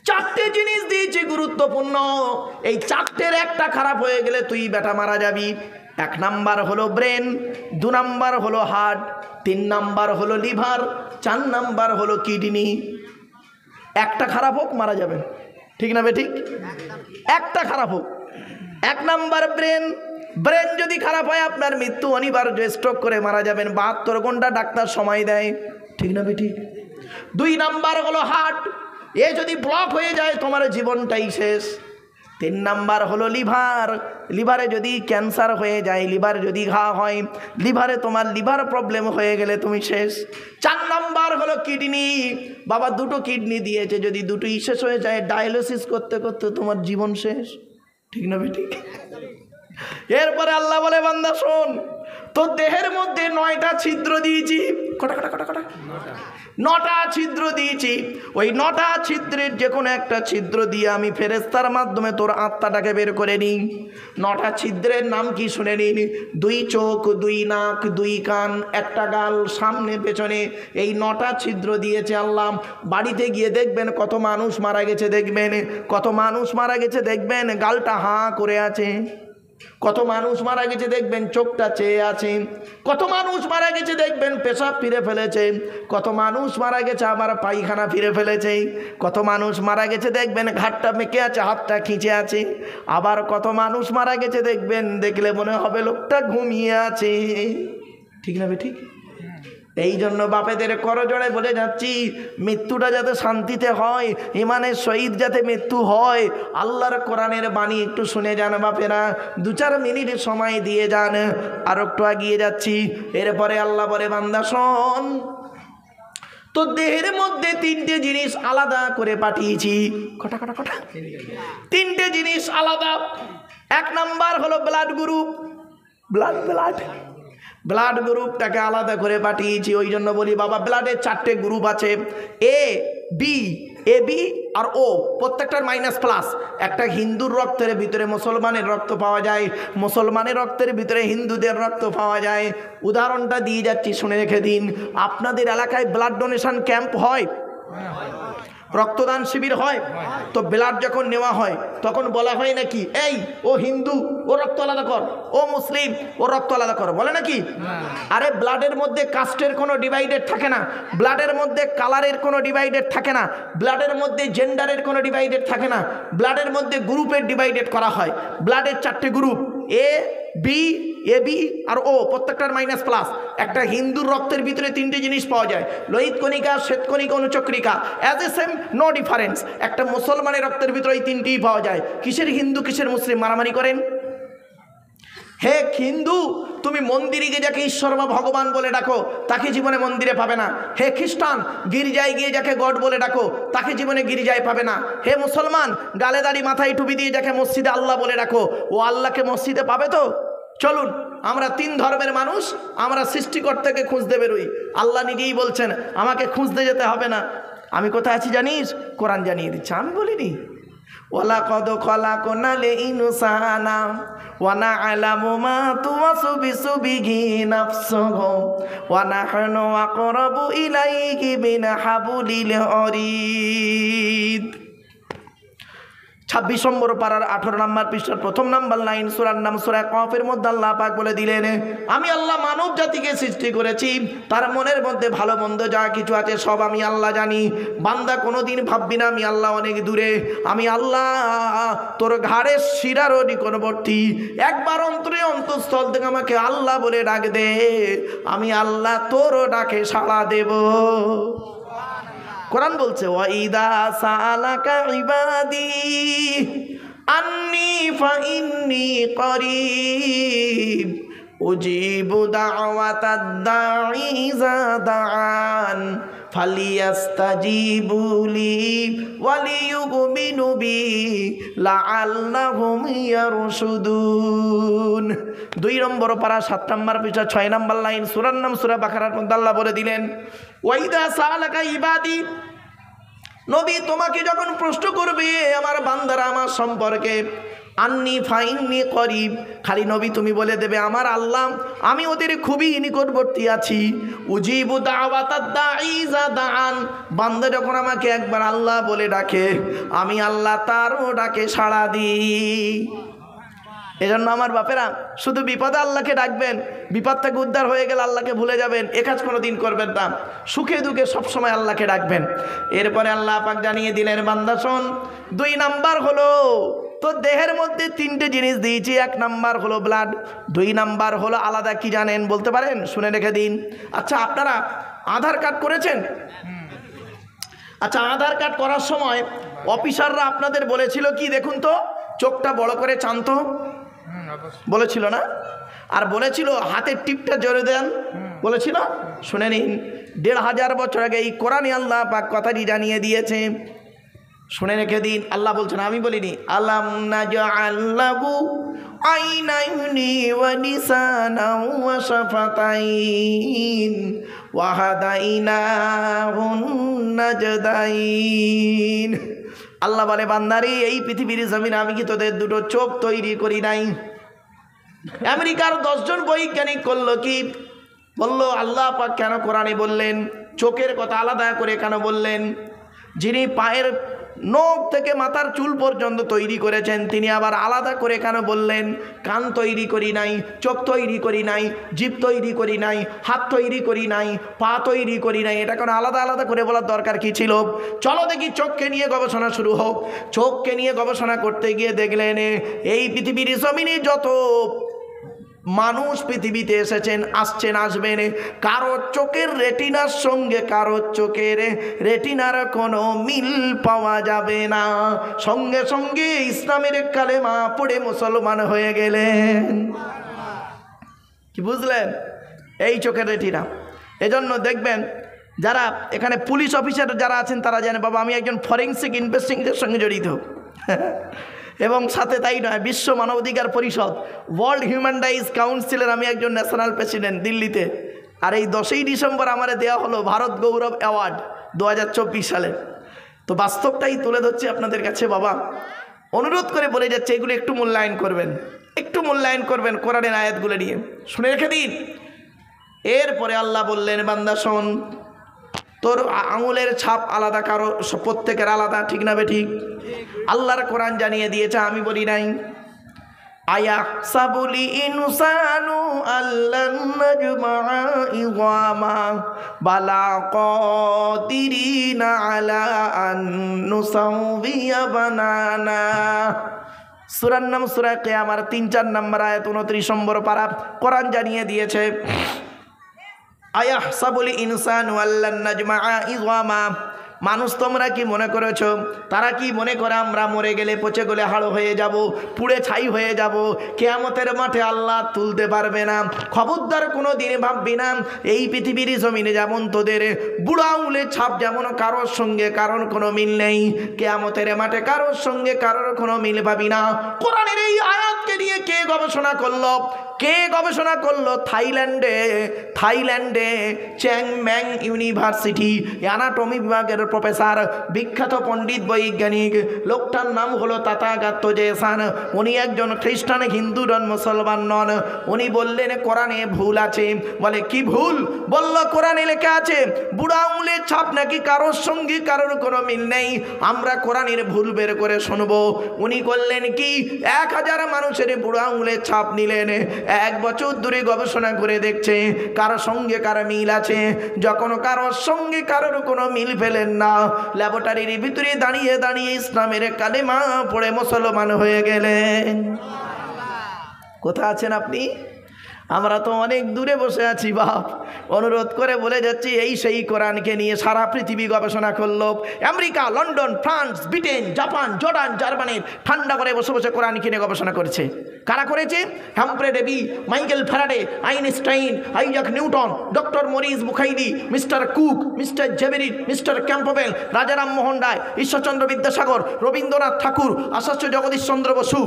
4টে জিনিস দিয়েছি গুরুত্বপূর্ণ। এই 4টের একটা খারাপ হয়ে গেলে তুই বেটা মারা যাবি। 1 নাম্বার হলো ব্রেন, 2 নাম্বার হলো হার্ট, 3 নাম্বার হলো লিভার, 4 নাম্বার হলো কিডনি। একটা খারাপ হোক মারা যাবেন, ঠিক না বেঠিক? একটা খারাপ হোক। 1 নাম্বার ব্রেন, ব্রেন যদি খারাপ হয় আপনার মৃত্যু অনিবার্য, স্ট্রোক করে মারা যাবেন, 72 ঘন্টা ডাক্তার সময় দেয়, ঠিক না বেঠিক? 2 নাম্বার হলো হার্ট, এ যদি ব্লক হয়ে যায় তোমার জীবনটাই শেষ। 3 নাম্বার হলো লিভার, লিভারে যদি ক্যান্সার হয়ে যায়, লিভার যদি ঘা হয়, লিভারে তোমার লিভার প্রবলেম হয়ে গেলে তুমি শেষ। 4 নাম্বার হলো কিডনি, বাবা 2টো কিডনি দিয়েছে, যদি 2টোই শেষ হয়ে যায় ডায়ালিসিস করতে করতে তোমার জীবন শেষ, ঠিক না বেটি? এরপরে আল্লাহ বলে বান্দা শোন, তোর দেহের মধ্যে 9টা ছিদ্র দিয়েছি। কটা 9টা ছিদ্র দিয়েছি। ওই 9টা ছিদ্রের যে কোনো একটা ছিদ্র দিয়ে আমি ফেরেশতার মাধ্যমে তোর আত্মাটাকে বের করে নিই। 9টা ছিদ্রের নাম কি শুনে নিন? 2 চোখ, 2 নাক, 2 কান, 1টা গাল, সামনে পেছনে, এই 9টা ছিদ্র দিয়েছে আল্লাহ। বাড়িতে গিয়ে দেখবেন কত মানুষ মারা গেছে, দেখবেন কত মানুষ মারা গেছে, দেখবেন গালটা হাঁ করে আছে, কত মানুষ মারা গেছে দেখবেন চোখটা চেয়ে আছে, কত মানুষ মারা গেছে দেখবেন পেশাব ফিরে ফেলেছে, কত মানুষ মারা গেছে আবার পায়খানা ফিরে ফেলেছে, কত মানুষ মারা গেছে দেখবেন ঘাটটা মেকে আছে, হাতটা খিঁচে আছে, আবার কত মানুষ মারা গেছে দেখবেন দেখলে মনে হবে লোকটা ঘুমিয়ে আছে, ঠিক না বে ঠিক? এই জন্য বাপেদের করজোড়ে বলে যাচ্ছি, মৃত্যুটা যাতে শান্তিতে হয়, ইমানের শহীদ যাতে মৃত্যু হয়, আল্লাহর কোরআনের বাণী একটু শুনে যান বাপেরা, 2-4 মিনিট সময় দিয়ে যান। আর একটু এগিয়ে যাচ্ছি। এরপরে আল্লাহ বলে বান্দা শোন, তো দেহের মধ্যে 3টে জিনিস আলাদা করে পাঠিয়েছি। কটা 3টে জিনিস আলাদা। 1 নাম্বার হলো ব্লাড গ্রুপ, ব্লাড গ্রুপটাকে আলাদা করে পাঠিয়েছি। ওই জন্য বলি বাবা, ব্লাডের 4টে গ্রুপ আছে, এ বি আর ও, প্রত্যেকটার -+। একটা হিন্দুর রক্তের ভিতরে মুসলমানের রক্ত পাওয়া যায়, মুসলমানের রক্তের ভিতরে হিন্দুদের রক্ত পাওয়া যায়। উদাহরণটা দিয়ে যাচ্ছি, শুনে রেখে দিন। আপনাদের এলাকায় ব্লাড ডোনেশন ক্যাম্প হয়, রক্তদান শিবির হয়, তো ব্লাড যখন নেওয়া হয় তখন বলা হয় নাকি এই ও হিন্দু ও রক্ত আলাদা কর, ও মুসলিম ও রক্ত আলাদা কর, বলে নাকি? আরে ব্লাডের মধ্যে কাস্টের কোনো ডিভাইডেড থাকে না, ব্লাডের মধ্যে কালারের কোনো ডিভাইডেড থাকে না, ব্লাডের মধ্যে জেন্ডারের কোনো ডিভাইডেড থাকে না, ব্লাডের মধ্যে গ্রুপের ডিভাইডেড করা হয়। ব্লাডের 4টে গ্রুপ, এ বি আর ও, প্রত্যেকটার -+। একটা হিন্দুর রক্তের ভিতরে 3টে জিনিস পাওয়া যায়, লোহিত কণিকা, শ্বেত কণিকা, অনুচক্রিকা, as a same, no difference. একটা মুসলমানের রক্তের ভিতরে এই 3টিই পাওয়া যায়। কিসের হিন্দু কিসের মুসলিম মারামারি করেন? হে হিন্দু, তুমি মন্দিরে গিয়ে যাকে ঈশ্বর বা ভগবান বলে ডাকো তাকে জীবনে মন্দিরে পাবে না। হে খ্রিস্টান, গির্জায় গিয়ে যাকে গড বলে ডাকো তাকে জীবনে গির্জায় পাবে না। হে মুসলমান, গালে দাড়ি মাথায় টুপি দিয়ে যাকে মসজিদে আল্লাহ বলে ডাকো, ও আল্লাহকে মসজিদে পাবে তো? চলুন আমরা 3 ধর্মের মানুষ, আমরা সৃষ্টিকর্তাকে খুঁজতে বেরোই। আল্লাহ নিজেই বলছেন আমাকে খুঁজতে যেতে হবে না। আমি কোথায় আছি জানিস? কোরআন জানিয়ে দিচ্ছে, আমি বলিনি। ওয়ালাকাদ খালাকনাল ইনসানা ওয়া না'লামু মা তুওয়াসবিসু বিহি নাফসুহু ওয়া নাহনু আকরাবু ইলাইহি মিন হাবলিল ওয়ারিদ। 26 নম্বর পারার 18 নম্বর পৃষ্ঠার প্রথম নাম্বার লাইন, সূরার নাম সূরা কফের মধ্যে আল্লাহ পাক বলে দিলেন, আমি আল্লাহ মানব জাতিকে সৃষ্টি করেছি, তার মনের মধ্যে ভালো মন্দ যা কিছু আছে সব আমি আল্লাহ জানি। বান্দা কোনোদিন ভাববি না আমি আল্লাহ অনেক দূরে, আমি আল্লাহ তোর ঘাড়ের শিরারও নিকটবর্তী। একবার অন্তরে অন্তঃস্থল থেকে আমাকে আল্লাহ বলে ডাক দে, আমি আল্লাহ তোরও ডাকে সাড়া দেব। কোরআন বলছে, ওয়াইদা সালাকা ইবাদি আন্নি ফাইন্নি করিব উজিবু দাওয়াতাদ দাঈ ইযা দাআন ফালিয়াস্তাজিবু লি ওয়ালিয়ুমিনু বি লাআল্লাহুম ইয়ারশুদুন। 2 নম্বর পারা 7 নম্বর পৃষ্ঠা 6 নম্বর লাইন, সূরার নাম সূরা বাকারার মধ্যে আল্লাহ বলে দিলেন, ওয়াইদা সালাকা ইবাদি, নবী তোমাকে যখন প্রশ্ন করবে আমার বান্দারা আমার সম্পর্কে, আন্নি ফাইন্নি করিব, খালি নবী তুমি বলে দেবে আমার আল্লাহ আমি ওদের খুবই নিকটবর্তী আছি। উজিবু দাওয়াতাদ দাঈ ইযা দাআন, বান্দা যখন আমাকে একবার আল্লাহ বলে ডাকে আমি আল্লাহ তারও ডাকে সাড়া দিই। এজন্য আমার বাপেরা শুধু বিপদে আল্লাহকে ডাকবেন, বিপদ থেকে উদ্ধার হয়ে গেলে আল্লাহকে ভুলে যাবেন, এ কাজ কোনো দিন করবেন না। সুখে দুঃখে সবসময় আল্লাহকে ডাকবেন। এরপরে আল্লাহ পাক জানিয়ে দিলেন, বান্দা শোন, 2 নাম্বার হলো তো দেহের মধ্যে 3টে জিনিস দিয়েছি। 1 নাম্বার হলো ব্লাড, 2 নাম্বার হলো আলাদা কি জানেন, বলতে পারেন? শুনে রেখে দিন। আচ্ছা আপনারা আধার কার্ড করেছেন? আচ্ছা আধার কার্ড করার সময় অফিসাররা আপনাদের বলেছিল কি, দেখুন তো চোখটা বড় করে চান তো, বলেছিল না? আর বলেছিল হাতের টিপটা জোরে দেন, বলেছিল? শুনে নিন, 1500 বছর আগে এই কোরআনে আল্লাহ পাক কথাটি জানিয়ে দিয়েছে, শুনে রেখে দিন। আল্লাহ বলছেন, আমি বলিনি, আলাম নাজআল লাহু আইনাইনি ওয়া লিসানাও ওয়া শাফাতাইন ওয়া হাদাইনাহুন নাজদাইন। আল্লাহ বলে, বান্দারে এই পৃথিবীর জমিনে আমি কি তোদের 2টো চোখ তৈরি করি নাই? আমেরিকার 10 জন বৈজ্ঞানিক করলো কি, বলল আল্লাহ পাক কেন কোরআনে বললেন চোখের কথা আলাদা করে কেন বললেন? যিনি পায়ের নখ থেকে মাথার চুল পর্যন্ত তৈরি করেছেন তিনি আবার আলাদা করে কেন বললেন? কান তৈরি করি নাই, চোখ তৈরি করি নাই, জিভ তৈরি করি নাই, হাত তৈরি করি নাই, পা তৈরি করি নাই, এটা কোনো আলাদা আলাদা করে বলার দরকার কি ছিল? চলো দেখি চোখকে নিয়ে গবেষণা শুরু হোক। চোখকে নিয়ে গবেষণা করতে গিয়ে দেখলেন এই পৃথিবীর জমিনে যত মানুষ পৃথিবীতে এসেছেন, আসছেন, আসবেন, কারো চোখের রেটিনার সঙ্গে কারো চোখের রেটিনার কোনো মিল পাওয়া যাবে না। সঙ্গে সঙ্গে ইসলামের কালেমা পড়ে মুসলমান হয়ে গেলেন। কি বুঝলেন? এই চোখের রেটিনা। এজন্য দেখবেন যারা এখানে পুলিশ অফিসার যারা আছেন তারা জানে, বাবা আমি একজন ফরেন্সিক ইনভেস্টিগেশনের সঙ্গে জড়িত। এবং সাথে তাই নয়, বিশ্ব মানবাধিকার পরিষদ, ওয়ার্ল্ড হিউম্যান রাইটস কাউন্সিলের আমি একজন ন্যাশনাল প্রেসিডেন্ট দিল্লিতে। আর এই 10ই ডিসেম্বর আমারে দেওয়া হলো ভারত গৌরব অ্যাওয়ার্ড 2024 সালে। তো বাস্তবটাই তুলে ধরছি আপনাদের কাছে। বাবা অনুরোধ করে বলে যাচ্ছে এগুলো একটু মূল্যায়ন করবেন, একটু মূল্যায়ন করবেন কোরআনের আয়াতগুলো নিয়ে, শুনে রেখে দিন। এরপরে আল্লাহ বললেন, বান্দা শোন, তোর আঙুলের ছাপ আলাদা, কারো প্রত্যেকের আলাদা, ঠিক না বেঠিক? আল্লাহর কোরআন জানিয়ে দিয়েছে, আমি বলি নাই। আয়াহসাবুল ইনসানু আল্লান নাজমা'a ইযামা বালা কাদিরিনা আলা আন নুসাউবিয়া বানানা। সূরার নাম সূরা কিয়ামার 3-4 নম্বর আয়াত 29 নম্বর পারা কোরআন জানিয়ে দিয়েছে, আয়াহসাবুল ইনসানু আল্লান নাজমা'a ইযামা। মানুষ তোমরা কি মনে করেছ, তারা কি মনে করে আমরা মরে গেলে পচে গেলে হাড় হয়ে যাব, পুড়ে ছাই হয়ে যাব, কিয়ামতের মাঠে আল্লাহ তুলতে পারবে না? খবরদার কোনো দিনে ভাববি না এই পৃথিবীর জমিনে যেমন তোদের বুড়া আঙুলের ছাপ যেমন কারোর সঙ্গে কারোর কোনো মিল নেই, কিয়ামতের মাঠে কারোর সঙ্গে কারোর কোনো মিল পাবি না। কোরআনের এই আয়াতকে নিয়ে কে গবেষণা করলো? কে গবেষণা করলো? থাইল্যান্ডে চ্যাংম্যাং ইউনিভার্সিটি অ্যানাটমি বিভাগের প্রফেসর, বিখ্যাত পণ্ডিত বৈজ্ঞানিক, লোকটার নাম হলো তাথাগত জেসান। উনি একজন খ্রিস্টান, হিন্দু নন, মুসলমান নন। উনি বললেন কোরআনে ভুল আছে। বলে কি ভুল? বলল কোরআনে লেখা আছে বুড়া আঙুলের ছাপ নাকি কারোর সঙ্গে কারোর কোনো মিল নেই। আমরা কোরআনের ভুল বের করে শুনবো। উনি করলেন কি, 1000 মানুষের বুড়া আঙুলের ছাপ নিলেন, 1 বছর ধরে গবেষণা করে দেখছে কারোর সঙ্গে কারো মিল আছে। যখন কারোর সঙ্গে কারোর কোনো মিল পেলেন না, ল্যাবরেটরির ভিতরে দাঁড়িয়ে দাঁড়িয়ে ইসলামের কালেমা পড়ে মুসলমান হয়ে গেলেন। কোথায় আছেন আপনি? আমরা তো অনেক দূরে বসে আছি বাপ। অনুরোধ করে বলে যাচ্ছি, এই সেই কোরআনকে নিয়ে সারা পৃথিবী গবেষণা করলো। America, London, France, Britain, Japan, Jordan, Germany ঠান্ডা করে বসে বসে কোরআনকে নিয়ে গবেষণা করেছে। কারা করেছে? Humphry Davy, Michael Faraday, Einstein, Isaac Newton, doctor Maurice বুখাইরি, মিস্টার কুক, মিস্টার জেবেরিট, mister Campbell, Rajaram Mohan Roy, Ishwarchandra Vidyasagar, Rabindranath Tagore, Acharya Jagadish Chandra Bose,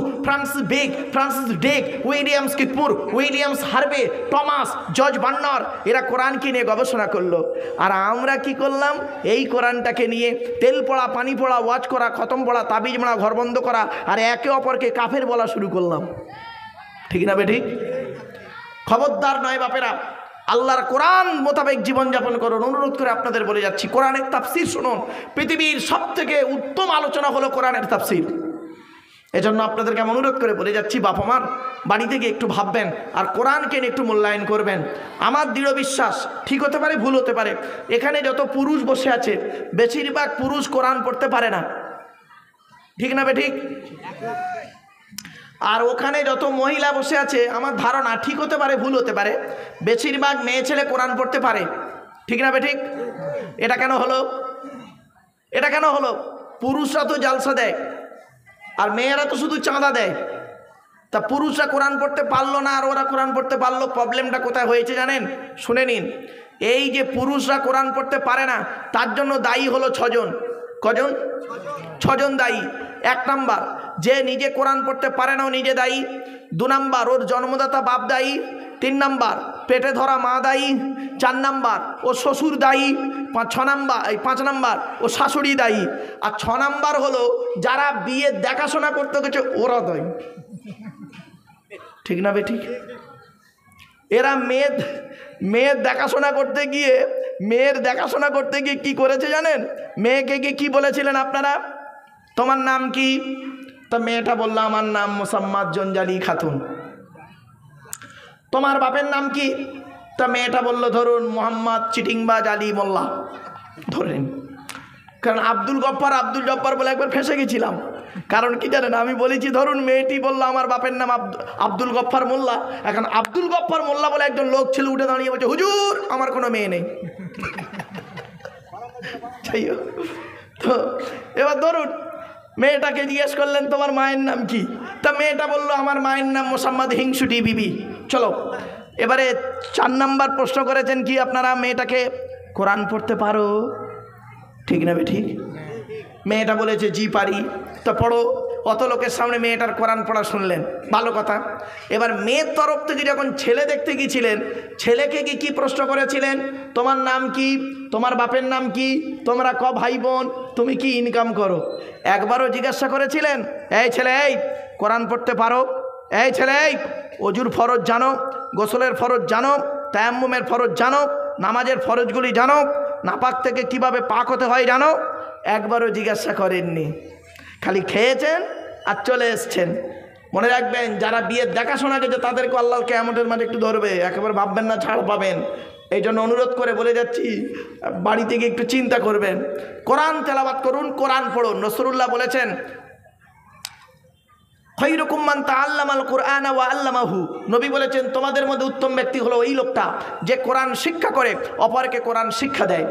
Francis Drake, Williams কিকমুর, Williams Harvey, Thomas, George Bernard, এরা কোরআনকে নিয়ে গবেষণা করলো। আর আমরা কি করলাম? এই কোরআনটাকে নিয়ে তেল পড়া, পানি পড়া, ওয়াজ করা, খতম পড়া, তাবিজ মারা, ঘর বন্ধ করা, আর একে অপরকে কাফের বলা শুরু করলাম। ঠিক না বেঠিক? খবরদার নয় বাপেরা, আল্লাহর কোরআন মোতাবেক জীবনযাপন করুন। অনুরোধ করে আপনাদের বলে যাচ্ছি, কোরআনের তাফসির শুনুন। পৃথিবীর সবথেকে উত্তম আলোচনা হলো কোরআনের তাফসির। এজন্য আপনাদেরকে আমি অনুরোধ করে বলে যাচ্ছি, বাপ আমার বাড়িতে গিয়ে একটু ভাববেন আর কোরআনকে নিয়ে একটু মূল্যায়ন করবেন। আমার দৃঢ় বিশ্বাস, ঠিক হতে পারে, ভুল হতে পারে, এখানে যত পুরুষ বসে আছে বেশিরভাগ পুরুষ কোরআন পড়তে পারে না। ঠিক না বেঠিক? আর ওখানে যত মহিলা বসে আছে, আমার ধারণা, ঠিক হতে পারে, ভুল হতে পারে, বেশিরভাগ মেয়ে ছেলে কোরআন পড়তে পারে। ঠিক না বেঠিক? এটা কেন হলো? এটা কেন হলো? পুরুষরা তো জালসা দেয় আর মেয়েরা তো শুধু চাঁদা দেয়। তা পুরুষরা কোরআন পড়তে পারলো না আর ওরা কোরআন পড়তে পারলো। প্রবলেমটা কোথায় হয়েছে জানেন? শুনে নিন। এই যে পুরুষরা কোরআন পড়তে পারে না, তার জন্য দায়ী হলো 6 জন। কজন? 6 জন দায়ী। 1 নাম্বার, যে নিজে কোরআন পড়তে পারে না ও নিজে দায়ী। 2 নাম্বার, ওর জন্মদাতা বাপ দায়ী। 3 নাম্বার, পেটে ধরা মা দায়ী। 4 নাম্বার, ও শ্বশুর দায়ী। 5 নাম্বার, ও শাশুড়ি দায়ী। আর 6 নাম্বার হলো যারা বিয়ে দেখাশোনা করতে গেছে ওরা দায়ী। ঠিক না বেঠিক? এরা মেয়ের দেখাশোনা করতে গিয়ে কি করেছে জানেন? মেয়েকে গিয়ে কি বলেছিলেন আপনারা? তোমার নাম কি? তা মেয়েটা বলল আমার নাম মোসাম্মদ জঞ্জালি খাতুন। তোমার বাপের নাম কি? তা মেয়েটা বলল ধরুন মোহাম্মদ চিটিংবাজ আলী মোল্লা ধরেন। কারণ আব্দুল জব্বার বলে একবার ফেঁসে গেছিলাম। কারণ কি জানেন? আমি বলেছি ধরুন, মেয়েটি বললো আমার বাপের নাম আব্দুল গফ্ফার মোল্লা। এখন আব্দুল গফ্ফার মোল্লা বলে একজন লোক ছিল, উঠে দাঁড়িয়ে বলছে হুজুর আমার কোনো মেয়ে নেই। তো এবার ধরুন মেয়েটাকে জিজ্ঞেস করলেন তোমার মায়ের নাম কি? তা মেয়েটা বললো আমার মায়ের নাম মোসাম্মদ হিংসুটি বিবি। চলো এবারে 4 নাম্বার প্রশ্ন করেছেন কি আপনারা? মেয়েটাকে কোরআন পড়তে পারো? ঠিক না ঠিক? মেয়েটা বলেছে জি পারি। তা পড়ো। অত লোকের সামনে মেয়েটার কোরআন পড়া শুনলেন, ভালো কথা। এবার মেয়ের তরফ থেকে যখন ছেলে দেখতে গিয়েছিলেন, ছেলেকে কি প্রশ্ন করেছিলেন? তোমার নাম কি? তোমার বাপের নাম কি? তোমরা ক ভাই বোন? তুমি কি ইনকাম করো? একবারও জিজ্ঞাসা করেছিলেন এই ছেলে এই কোরআন পড়তে পারো? এই ছেলে এই অজুর ফরজ জানো? গোসলের ফরজ জানো? তায়াম্মুমের ফরজ জানো? নামাজের ফরজগুলি জানো? নাপাক থেকে কিভাবে পাক হতে হয় জানো? একবারও জিজ্ঞাসা করেননি। খালি খেয়েছেন আর চলে এসছেন। মনে রাখবেন, যারা বিয়ের দেখাশোনা গেছে তাদেরকে আল্লাহ কিয়ামতের মাঠে একটু ধরবে। একেবারে ভাববেন না ছাড় পাবেন। এই জন্য অনুরোধ করে বলে যাচ্ছি, বাড়িতে গিয়ে একটু চিন্তা করবেন। কোরআন তেলাওয়াত করুন, কোরআন পড়ুন। রাসূলুল্লাহ বলেছেন খায়রুকুম মান তাআল্লামাল কুরআনা ওয়া আল্লামাহু। নবী বলেছেন তোমাদের মধ্যে উত্তম ব্যক্তি হলো ওই লোকটা যে কোরআন শিক্ষা করে অপরকে কোরআন শিক্ষা দেয়।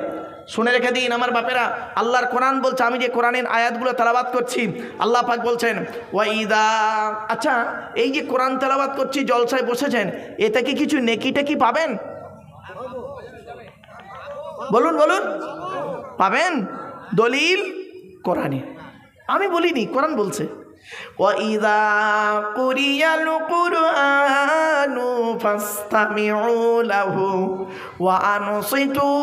শুনে রেখে দিন আমার বাপেরা, আল্লাহর কোরআন বলছে, আমি যে কোরআনের আয়াতগুলো তেলাওয়াত করছি, আল্লাহ পাক বলছেন ওয়াইদা। আচ্ছা, এই যে কোরআন তেলাওয়াত করছি, জলসায় বসেছেন, এতে কি কিছু নেকি টেকি পাবেন? বলুন বলুন, পাবেন? দলিল কোরআনে। আমি বলিনি, কোরআন বলছে। وَإِذَا قُرِئَ الْقُرْآنُ فَاسْتَمِعُوا لَهُ وَأَنصِتُوا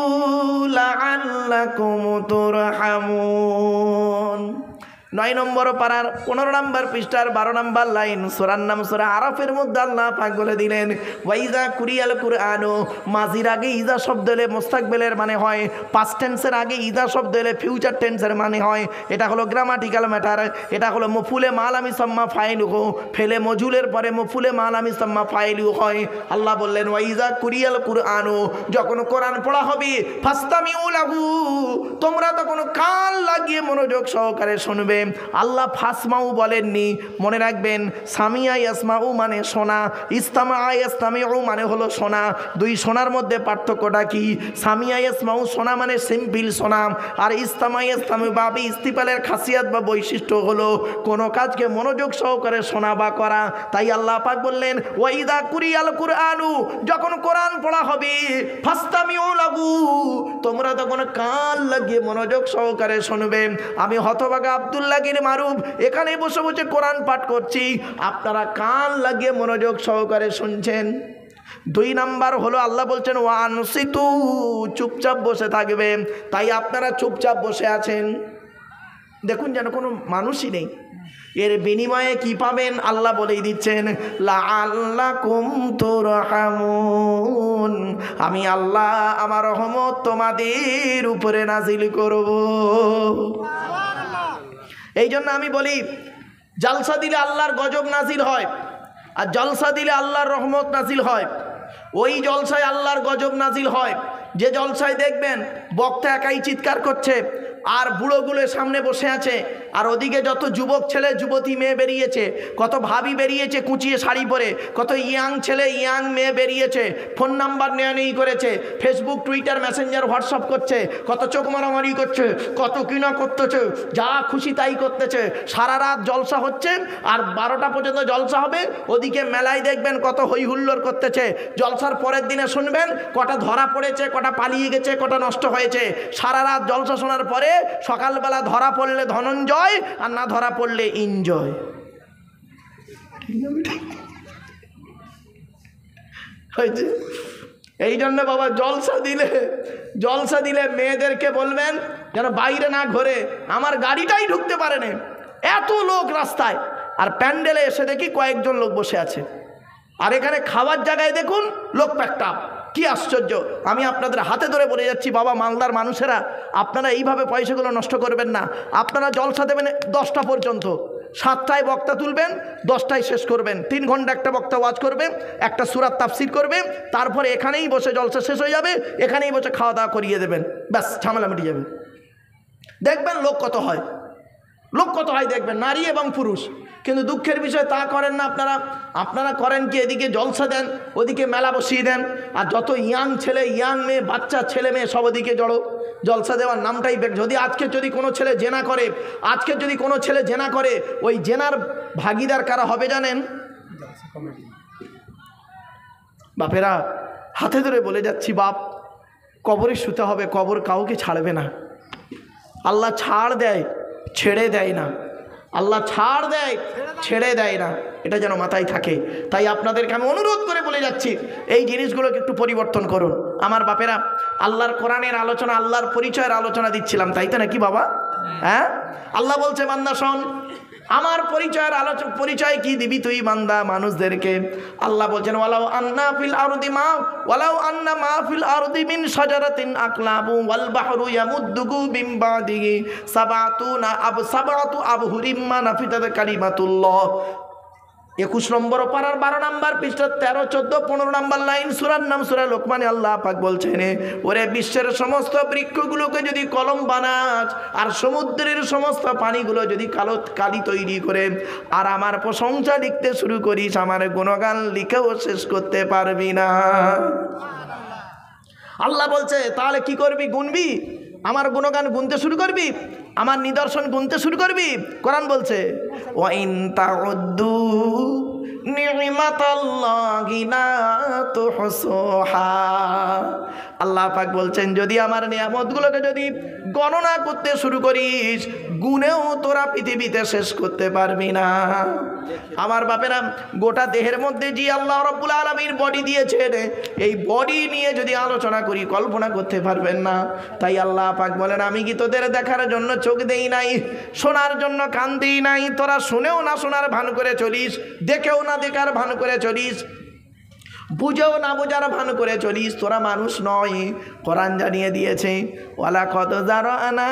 لَعَلَّكُمْ تُرْحَمُونَ। 9 নম্বর পারার 15 নম্বর পৃষ্ঠার 12 নম্বর লাইন, সূরার নাম সূরা আরাফের মধ্যে আল্লাহ পাক বলে দিলেন ওয়াইজা কুরিয়াল কুরআনু, মাজির আগে ইজা শব্দ এলে মুস্তাকবিলের মানে হয়, পাস্ট টেন্সের আগে ইজা শব্দ এলে ফিউচার টেন্সের মানে হয়। এটা হলো গ্রামাটিক্যাল ম্যাটার। এটা হলো মফুলে মালামি সাম্মা ফাইলুহু, ফেলে মজুলের পরে মফুলে মালামি সাম্মা ফাইলু হয়। আল্লাহ বললেন ওয়াইজা কুরিয়াল কুরআনু, যখন কোরআন পড়া হবে ফাস্তামিউ লাহু, তোমরা তখন কান লাগিয়ে মনোযোগ সহকারে শুনবে। আল্লাহ ফাসমাউ বলেননি, মনে রাখবেন। সামিয়া ইয়াসমাউ মানে শোনা, ইস্তামা ইয়াস্তামিউ মানে হলো শোনা। দুই শোনার মধ্যে পার্থক্যটা কি? সামিয়া ইয়াসমাউ শোনা মানে সিম্পল শোনা, আর ইস্তামা ইয়াস্তামিউ বাবে ইস্তিফালের খাসিয়াত বা বৈশিষ্ট্য হলো কোনো কাজকে মনোযোগ সহকারে শোনা বা করা। তাই আল্লাহ পাক বললেন ওয়াইদা কুরিয়াল কুরআনু, যখন কোরআন পড়া হবে ফাস্তামিউ লাহু, তোমরা তখন কান লাগিয়ে মনোযোগ সহকারে শুনবে। আমি হতভাগা আব্দুল্লাহ মারুফ এখানে বসে বসে কোরআন পাঠ করছি, আপনারা কান লাগিয়ে মনোযোগ সহকারে শুনছেন। 2 নাম্বার হলো আল্লাহ বলছেন ওয়ানসিতু, চুপচাপ বসে থাকবে। তাই আপনারা চুপচাপ বসে আছেন, দেখুন যেন কোনো মানুষই নেই। এর বিনিময়ে কি পাবেন আল্লাহ বলেই দিচ্ছেন লাআল্লাকুম তুরহামুন, আমি আল্লাহ আমার রহমত তোমাদের উপরে নাজিল করব। এই জন্য আমি বলি জলসা দিলে আল্লাহর গজব নাজিল হয়, আর জলসা দিলে আল্লাহর রহমত নাজিল হয়। ওই জলসায় আল্লাহর গজব নাজিল হয় যে জলসায় দেখবেন বক্তা একাই চিৎকার করছে আর বুড়োগুলো সামনে বসে আছে, আর ওদিকে যত যুবক ছেলে যুবতী মেয়ে বেরিয়েছে, কত ভাবি বেরিয়েছে কুচিয়ে শাড়ি পরে, কত ইয়াং ছেলে ইয়াং মেয়ে বেরিয়েছে, ফোন নাম্বার নেওয়া নেই করেছে, ফেসবুক টুইটার মেসেঞ্জার হোয়াটসঅ্যাপ করছে, কত চোখ মারামারি করছে, কত কিনা করতেছে, যা খুশি তাই করতেছে। সারা রাত জলসা হচ্ছে আর 12টা পর্যন্ত জলসা হবে। ওদিকে মেলায় দেখবেন কত হই হুল্লোড় করতেছে। জলসার পরের দিনে শুনবেন কটা ধরা পড়েছে, কটা পালিয়ে গেছে, কটা নষ্ট হয়েছে। সারা রাত জলসা শোনার পরে সকালবেলা ধরা পড়লে ধনঞ্জয়, আর না ধরা পড়লে এনজয়। এই জন্য বাবা জলসা দিলে মেয়েদেরকে বলবেন যেন বাইরে না ঘোরে, আমার গাড়িটাই ঢুকতে পারে না, এত লোক রাস্তায়। আর প্যান্ডেলে এসে দেখি কয়েকজন লোক বসে আছে, আর এখানে খাওয়ার জায়গায় দেখুন লোক প্যাকটা। কি আশ্চর্য! আমি আপনাদের হাতে ধরে বলে যাচ্ছি বাবা, মালদার মানুষেরা, আপনারা এইভাবে পয়সাগুলো নষ্ট করবেন না। আপনারা জলসা দেবেন 10টা পর্যন্ত, 7টায় বক্তা তুলবেন, 10টায় শেষ করবেন। 3 ঘন্টা একটা বক্তা ওয়াজ করবে, একটা সূরার তাফসীর করবে, তারপরে এখানেই বসে জলসা শেষ হয়ে যাবে, এখানেই বসে খাওয়া দাওয়া করিয়ে দেবেন, ব্যাস ঝামেলা মিটে যাবে। দেখবেন লোক কত হয় দেখবেন, নারী এবং পুরুষ। কিন্তু দুঃখের বিষয় তা করেন না আপনারা করেন কি, এদিকে জলসা দেন, ওদিকে মেলা বসিয়ে দেন, আর যত ইয়াং ছেলে ইয়াং মেয়ে বাচ্চা ছেলে মেয়ে সব ওদিকে জড়ো। জলসা দেওয়ার নামটাই যদি যদি কোনো ছেলে জেনা করে, ওই জেনার ভাগিদার কারা হবে জানেন? বাপেরা হাতে ধরে বলে যাচ্ছি, বাপ কবরে শুতে হবে, কবর কাউকে ছাড়বে না। আল্লাহ ছাড় দেয়, ছেড়ে দেয় না। আল্লাহ ছাড় দেয়, ছেড়ে দেয় না, এটা যেন মাথায় থাকে। তাই আপনাদেরকে আমি অনুরোধ করে বলে যাচ্ছি, এই জিনিসগুলোকে একটু পরিবর্তন করুন। আমার বাপেরা, আল্লাহর কোরআনের আলোচনা, আল্লাহর পরিচয়ের আলোচনা দিচ্ছিলাম, তাই তো নাকি বাবা? হ্যাঁ, আল্লাহ বলছে বান্দা শোন, আমার পরিচয় কি দিবি তুই বান্দা মানুষদেরকে? আল্লাহ বলছেন ওয়ালাউ আন্না মা ফিল আরদি মিন শাজারাতিন আকলাবু ওয়াল বাহরু ইয়ামুদ্দুহু মিন বাদিহি সাবাতু আবহুরিম মা নাফিদাত কালিমাতুল্লাহ। 21 নম্বর পারার 12 নম্বর পৃষ্ঠা 13, 14, 15 নম্বর লাইন, সূরার নাম সূরা লোকমানে আল্লাহ পাক বলছেন ওরে বিশ্বের সমস্ত বৃক্ষগুলোকে যদি কলম বানাস, আর সমুদ্রের সমস্ত পানিগুলো যদি কালি তৈরি করে, আর আমার প্রশংসা লিখতে শুরু করিস, আমার গুণগান লিখেও শেষ করতে পারবি না। আল্লাহ বলছে তাহলে কি করবি? গুনবি? আমার গুণগান গুনতে শুরু করবি? আমার নিদর্শন গুনতে শুরু করবি? কোরআন বলছে ওয়াইন তাউদ্দু নি'মাতাল্লাহি লা তুহসুহা। আল্লাহ পাক বলছেন যদি আমার নিয়ামতগুলোকে যদি গণনা করতে শুরু করিস গুনেও তোরা পৃথিবীতে শেষ করতে পারবি না। আমার বাপেরা গোটা দেহের মধ্যে যে আল্লাহ রাব্বুল আলামিন বডি দিয়েছেন এই বডি নিয়ে যদি আলোচনা করি কল্পনা করতে পারবেন না। তাই আল্লাহ পাক বলেন আমি কি তোদের দেখার জন্য চোখ দেই নাই, শোনার জন্য কান দেই নাই? তোরা শুনেও না শোনার ভান করে চলিস, দেখেও না দেখার ভান করে চলিস, বুঝেও না বোঝার ভান করে চলিস, তোরা মানুষ নয়। কোরআন জানিয়ে দিয়েছে ওয়ালাকাদ যারানা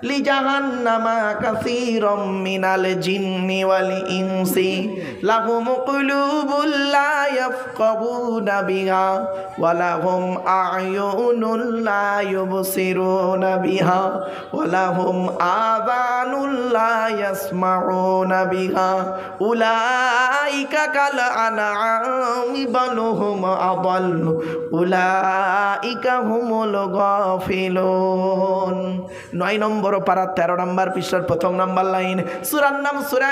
লিজাহান্নামা কাসীরাম মিনাল জিন্নি ওয়াল ইনসি লাহুম কুলুবুল লা ইয়াফকাহুনা বিহা ওয়া লাহুম আ'য়ুনুল লা ইউবসিরুনা বিহা ওয়া লাহুম আযানুল লা ইয়াসমাউনা বিহা উলাইকা কাল আনআমি বাল হুম আদাল্লু উলাইকা হুমুল গাফিলুন। 9 নম্বর পারা 13 নম্বর পৃষ্ঠার প্রথম নম্বর লাইন, সূরার নাম সূরা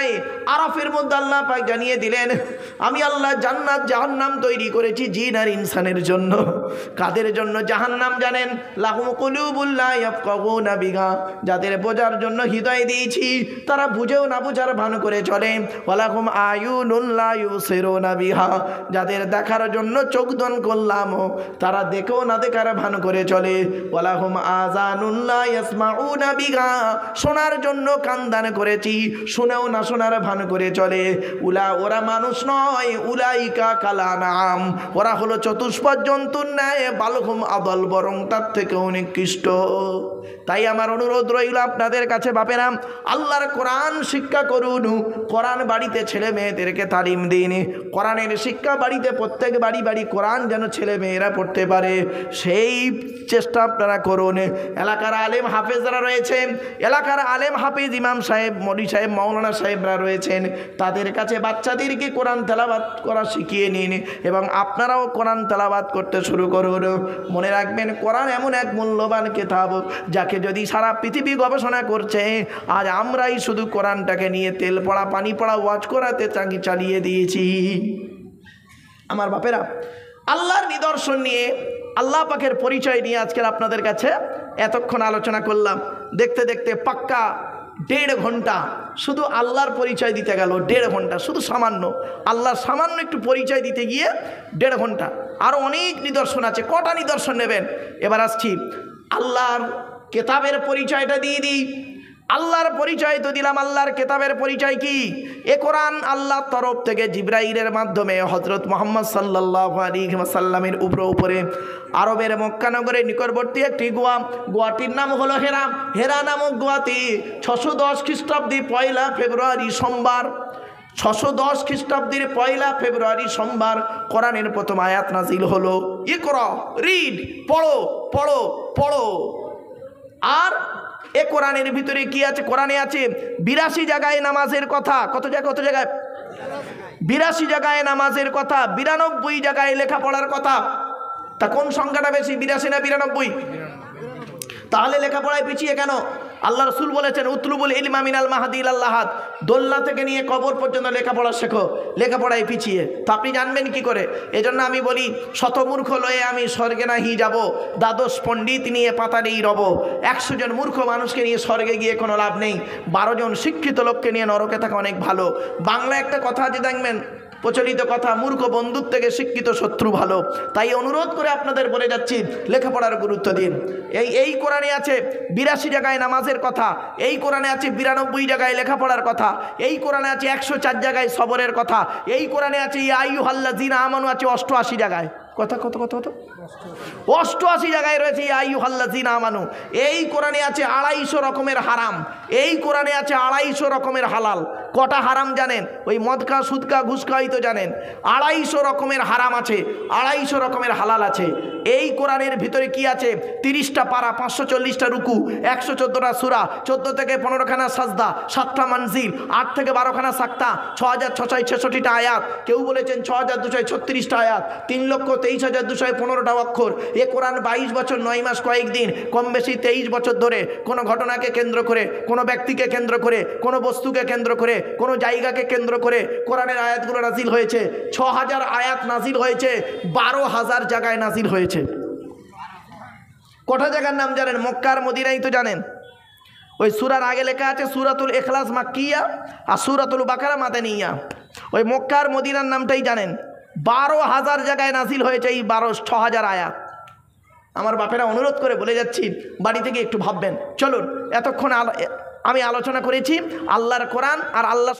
আরাফের মধ্যে আল্লাহ পাক জানিয়ে দিলেন আমি আল্লাহ জান্নাত জাহান্নাম তৈরি করেছি জিন আর ইনসানের জন্য। কাদের জন্য জাহান্নাম জানেন? লাহুম কুলুবুল লা ইয়াফকাহুনা বিহা, যাদের বোঝার জন্য হৃদয় দিয়েছি তারা বুঝেও না বোঝার ভান করে চলে। ওয়ালাহুম আয়ুনুল লা ইউসিরুনা বিহা, যাদের দেখার জন্য চোখ দান করলাম তারা দেখেও না দেখার ভান করে চলে। ওয়ালাহুম আযানুল লা ইয়াসমাউনা বিহা, শোনার জন্য কান দান করেছি শুনেও না শোনার ভান করে চলে। ওরা মানুষ নয়, উলাইকা কালানাম, ওরা হলো চতুষ্পদ জন্তুর ন্যায়, বালহুম আদল, বরং তার থেকে অনেক কৃষ্ট। তাই আমার অনুরোধ রইল আপনাদের কাছে বাপেরা আল্লাহর কোরআন শিক্ষা করুন, কোরআন বাড়িতে ছেলে মেয়েদেরকে তালিম দিন, কোরআনের শিক্ষা বাড়িতে প্রত্যেক বাড়ি বাড়ি কোরআন যেন ছেলে মেয়েরা পড়তে পারে সেই চেষ্টা আপনারা করুন। এলাকার আলেম হাফেজরা রয়েছেন, এলাকার আলেম হাফেজ ইমাম সাহেব মৌলভী সাহেব মাওলানা সাহেবরা রয়েছেন, তাদের কাছে বাচ্চাদেরকে কোরআন তেলাওয়াত করা শিখিয়ে নিন এবং আপনারাও কোরআন তেলাওয়াত করতে শুরু করুন। মনে রাখবেন কোরআন এমন এক মূল্যবান কিতাব যাকে যদি সারা পৃথিবী গবেষণা করছে আজ আমরাই শুধু কোরআনটাকে নিয়ে তেল পড়া পানি পড়া ওয়াজ করাতে চালিয়ে দিয়েছি। আমার বাপেরা আল্লাহর নিদর্শন নিয়ে আল্লাহ পাকের পরিচয় নিয়ে আজকের আপনাদের কাছে এতক্ষণ আলোচনা করলাম। দেখতে দেখতে পাক্কা 1.5 ঘন্টা শুধু আল্লাহর পরিচয় দিতে গেল, 1.5 ঘন্টা শুধু সামান্য আল্লাহর সামান্য একটু পরিচয় দিতে গিয়ে 1.5 ঘন্টা। আরও অনেক নিদর্শন আছে, কটা নিদর্শন নেবেন? এবার আসছি আল্লাহর কেতাবের পরিচয়টা দিয়ে দিই। আল্লাহর পরিচয় তো দিলাম, আল্লাহর কেতাবের পরিচয় কি? এ কোরআন আল্লাহর তরফ থেকে জিবরাইলের মাধ্যমে হযরত মুহাম্মদ সাল্লাল্লাহু আলাইহি ওয়াসাল্লামের উপরে আরবের মক্কা নগরের নিকটবর্তী একটি গোয়াটির নাম হলো হেরা। হেরা নামক গোয়াতে 610 খ্রিস্টাব্দে 1 ফেব্রুয়ারি সোমবার, 610 খ্রিস্টাব্দের 1 ফেব্রুয়ারি সোমবার কোরআনের প্রথম আয়াত নাজিল হলো। ইকরা, রিড, পড়ো পড়ো পড়ো। আর এ কোরআনের ভিতরে কি আছে? কোরআনে আছে 82 জায়গায় নামাজের কথা। কত জায়গায়? 82 জায়গায় নামাজের কথা, 92 জায়গায় লেখাপড়ার কথা। তা কোন সংখ্যাটা বেশি, 82 না 92? তাহলে লেখাপড়ায় পিছিয়ে কেন? আল্লাহ রসুল বলেছেন উতলুবুল ইলমা মিনাল মাহাদি ইলাল লাহাদ, দোলনা থেকে নিয়ে কবর পর্যন্ত লেখাপড়া শেখো। লেখাপড়ায় পিছিয়ে তো আপনি জানবেন কি করে? এজন্য আমি বলি শতমূর্খ লয়ে আমি স্বর্গে নাহি যাব, দ্বাদশ পণ্ডিত নিয়ে পাতালেই রব। 100 জন মূর্খ মানুষকে নিয়ে স্বর্গে গিয়ে কোনো লাভ নেই, 12 জন শিক্ষিত লোককে নিয়ে নরকে থাকা অনেক ভালো। বাংলা একটা কথা আছে দেখবেন, প্রচলিত কথা, মূর্খ বন্ধুর থেকে শিক্ষিত শত্রু ভালো। তাই অনুরোধ করে আপনাদের বলে যাচ্ছি লেখাপড়ার গুরুত্ব দিন। এই কোরআনে আছে 82 জায়গায় নামাজের কথা, এই কোরআনে আছে 92 জায়গায় লেখাপড়ার কথা, এই কোরআনে আছে 104 জায়গায় সবরের কথা, এই কোরআনে আছে ইয়া আইয়ুহাল্লাযীনা আমানু আছে 88 জায়গায়। কত 88 জায়গায় রয়েছে ইয়া আইয়ুহাল্লাযীনা আমানু। এই কোরআনে আছে 250 রকমের হারাম, এই কোরআনে আছে 250 রকমের হালাল। কটা হারাম জানেন? ওই মদকা সুদকা ঘুষকাই তো জানেন। 250 রকমের হারাম আছে, 250 রকমের হালাল আছে। এই কোরআনের ভিতরে কি আছে? 30টা পারা, 540টা রুকু, 114টা সূরা, 14 থেকে 15খানা সাজদা, 7টা মানজিল, 8 থেকে 12খানা সাক্তা, 6666টা আয়াত, কেউ বলেছেন 6236টা আয়াত, 3,23,215টা অক্ষর। এ কোরআন 22 বছর 9 মাস কয়েকদিন, কম বেশি 23 বছর ধরে কোনো ঘটনাকে কেন্দ্র করে, কোনো ব্যক্তিকে কেন্দ্র করে, কোনো বস্তুকে কেন্দ্র করে, কোনো জায়গাকে কেন্দ্র করে কোরআনের আয়াতগুলো নাজিল হয়েছে। 6000 আয়াত নাজিল হয়েছে, 12,000 জায়গায় নাজিল হয়েছে। কটা জায়গার নাম জানেন? মক্কা আর মদিনাই তো জানেন। ওই সূরার আগে লেখা আছে সূরাতুল ইখলাস মাক্কিয়া আর সূরাতুল বাকারা মাদানিয়া। ওই মক্কা আর মদিনার নামটাই জানেন। 12,000 জায়গায় নাজিল হয়েছে এই 6,000 আয়াত। আমার বাপেরা অনুরোধ করে বলে যাচ্ছি, বাড়ি থেকে একটু ভাববেন। চলুন, এতক্ষণ আমি আলোচনা করেছি আল্লাহর কোরআন আর আল্লাহ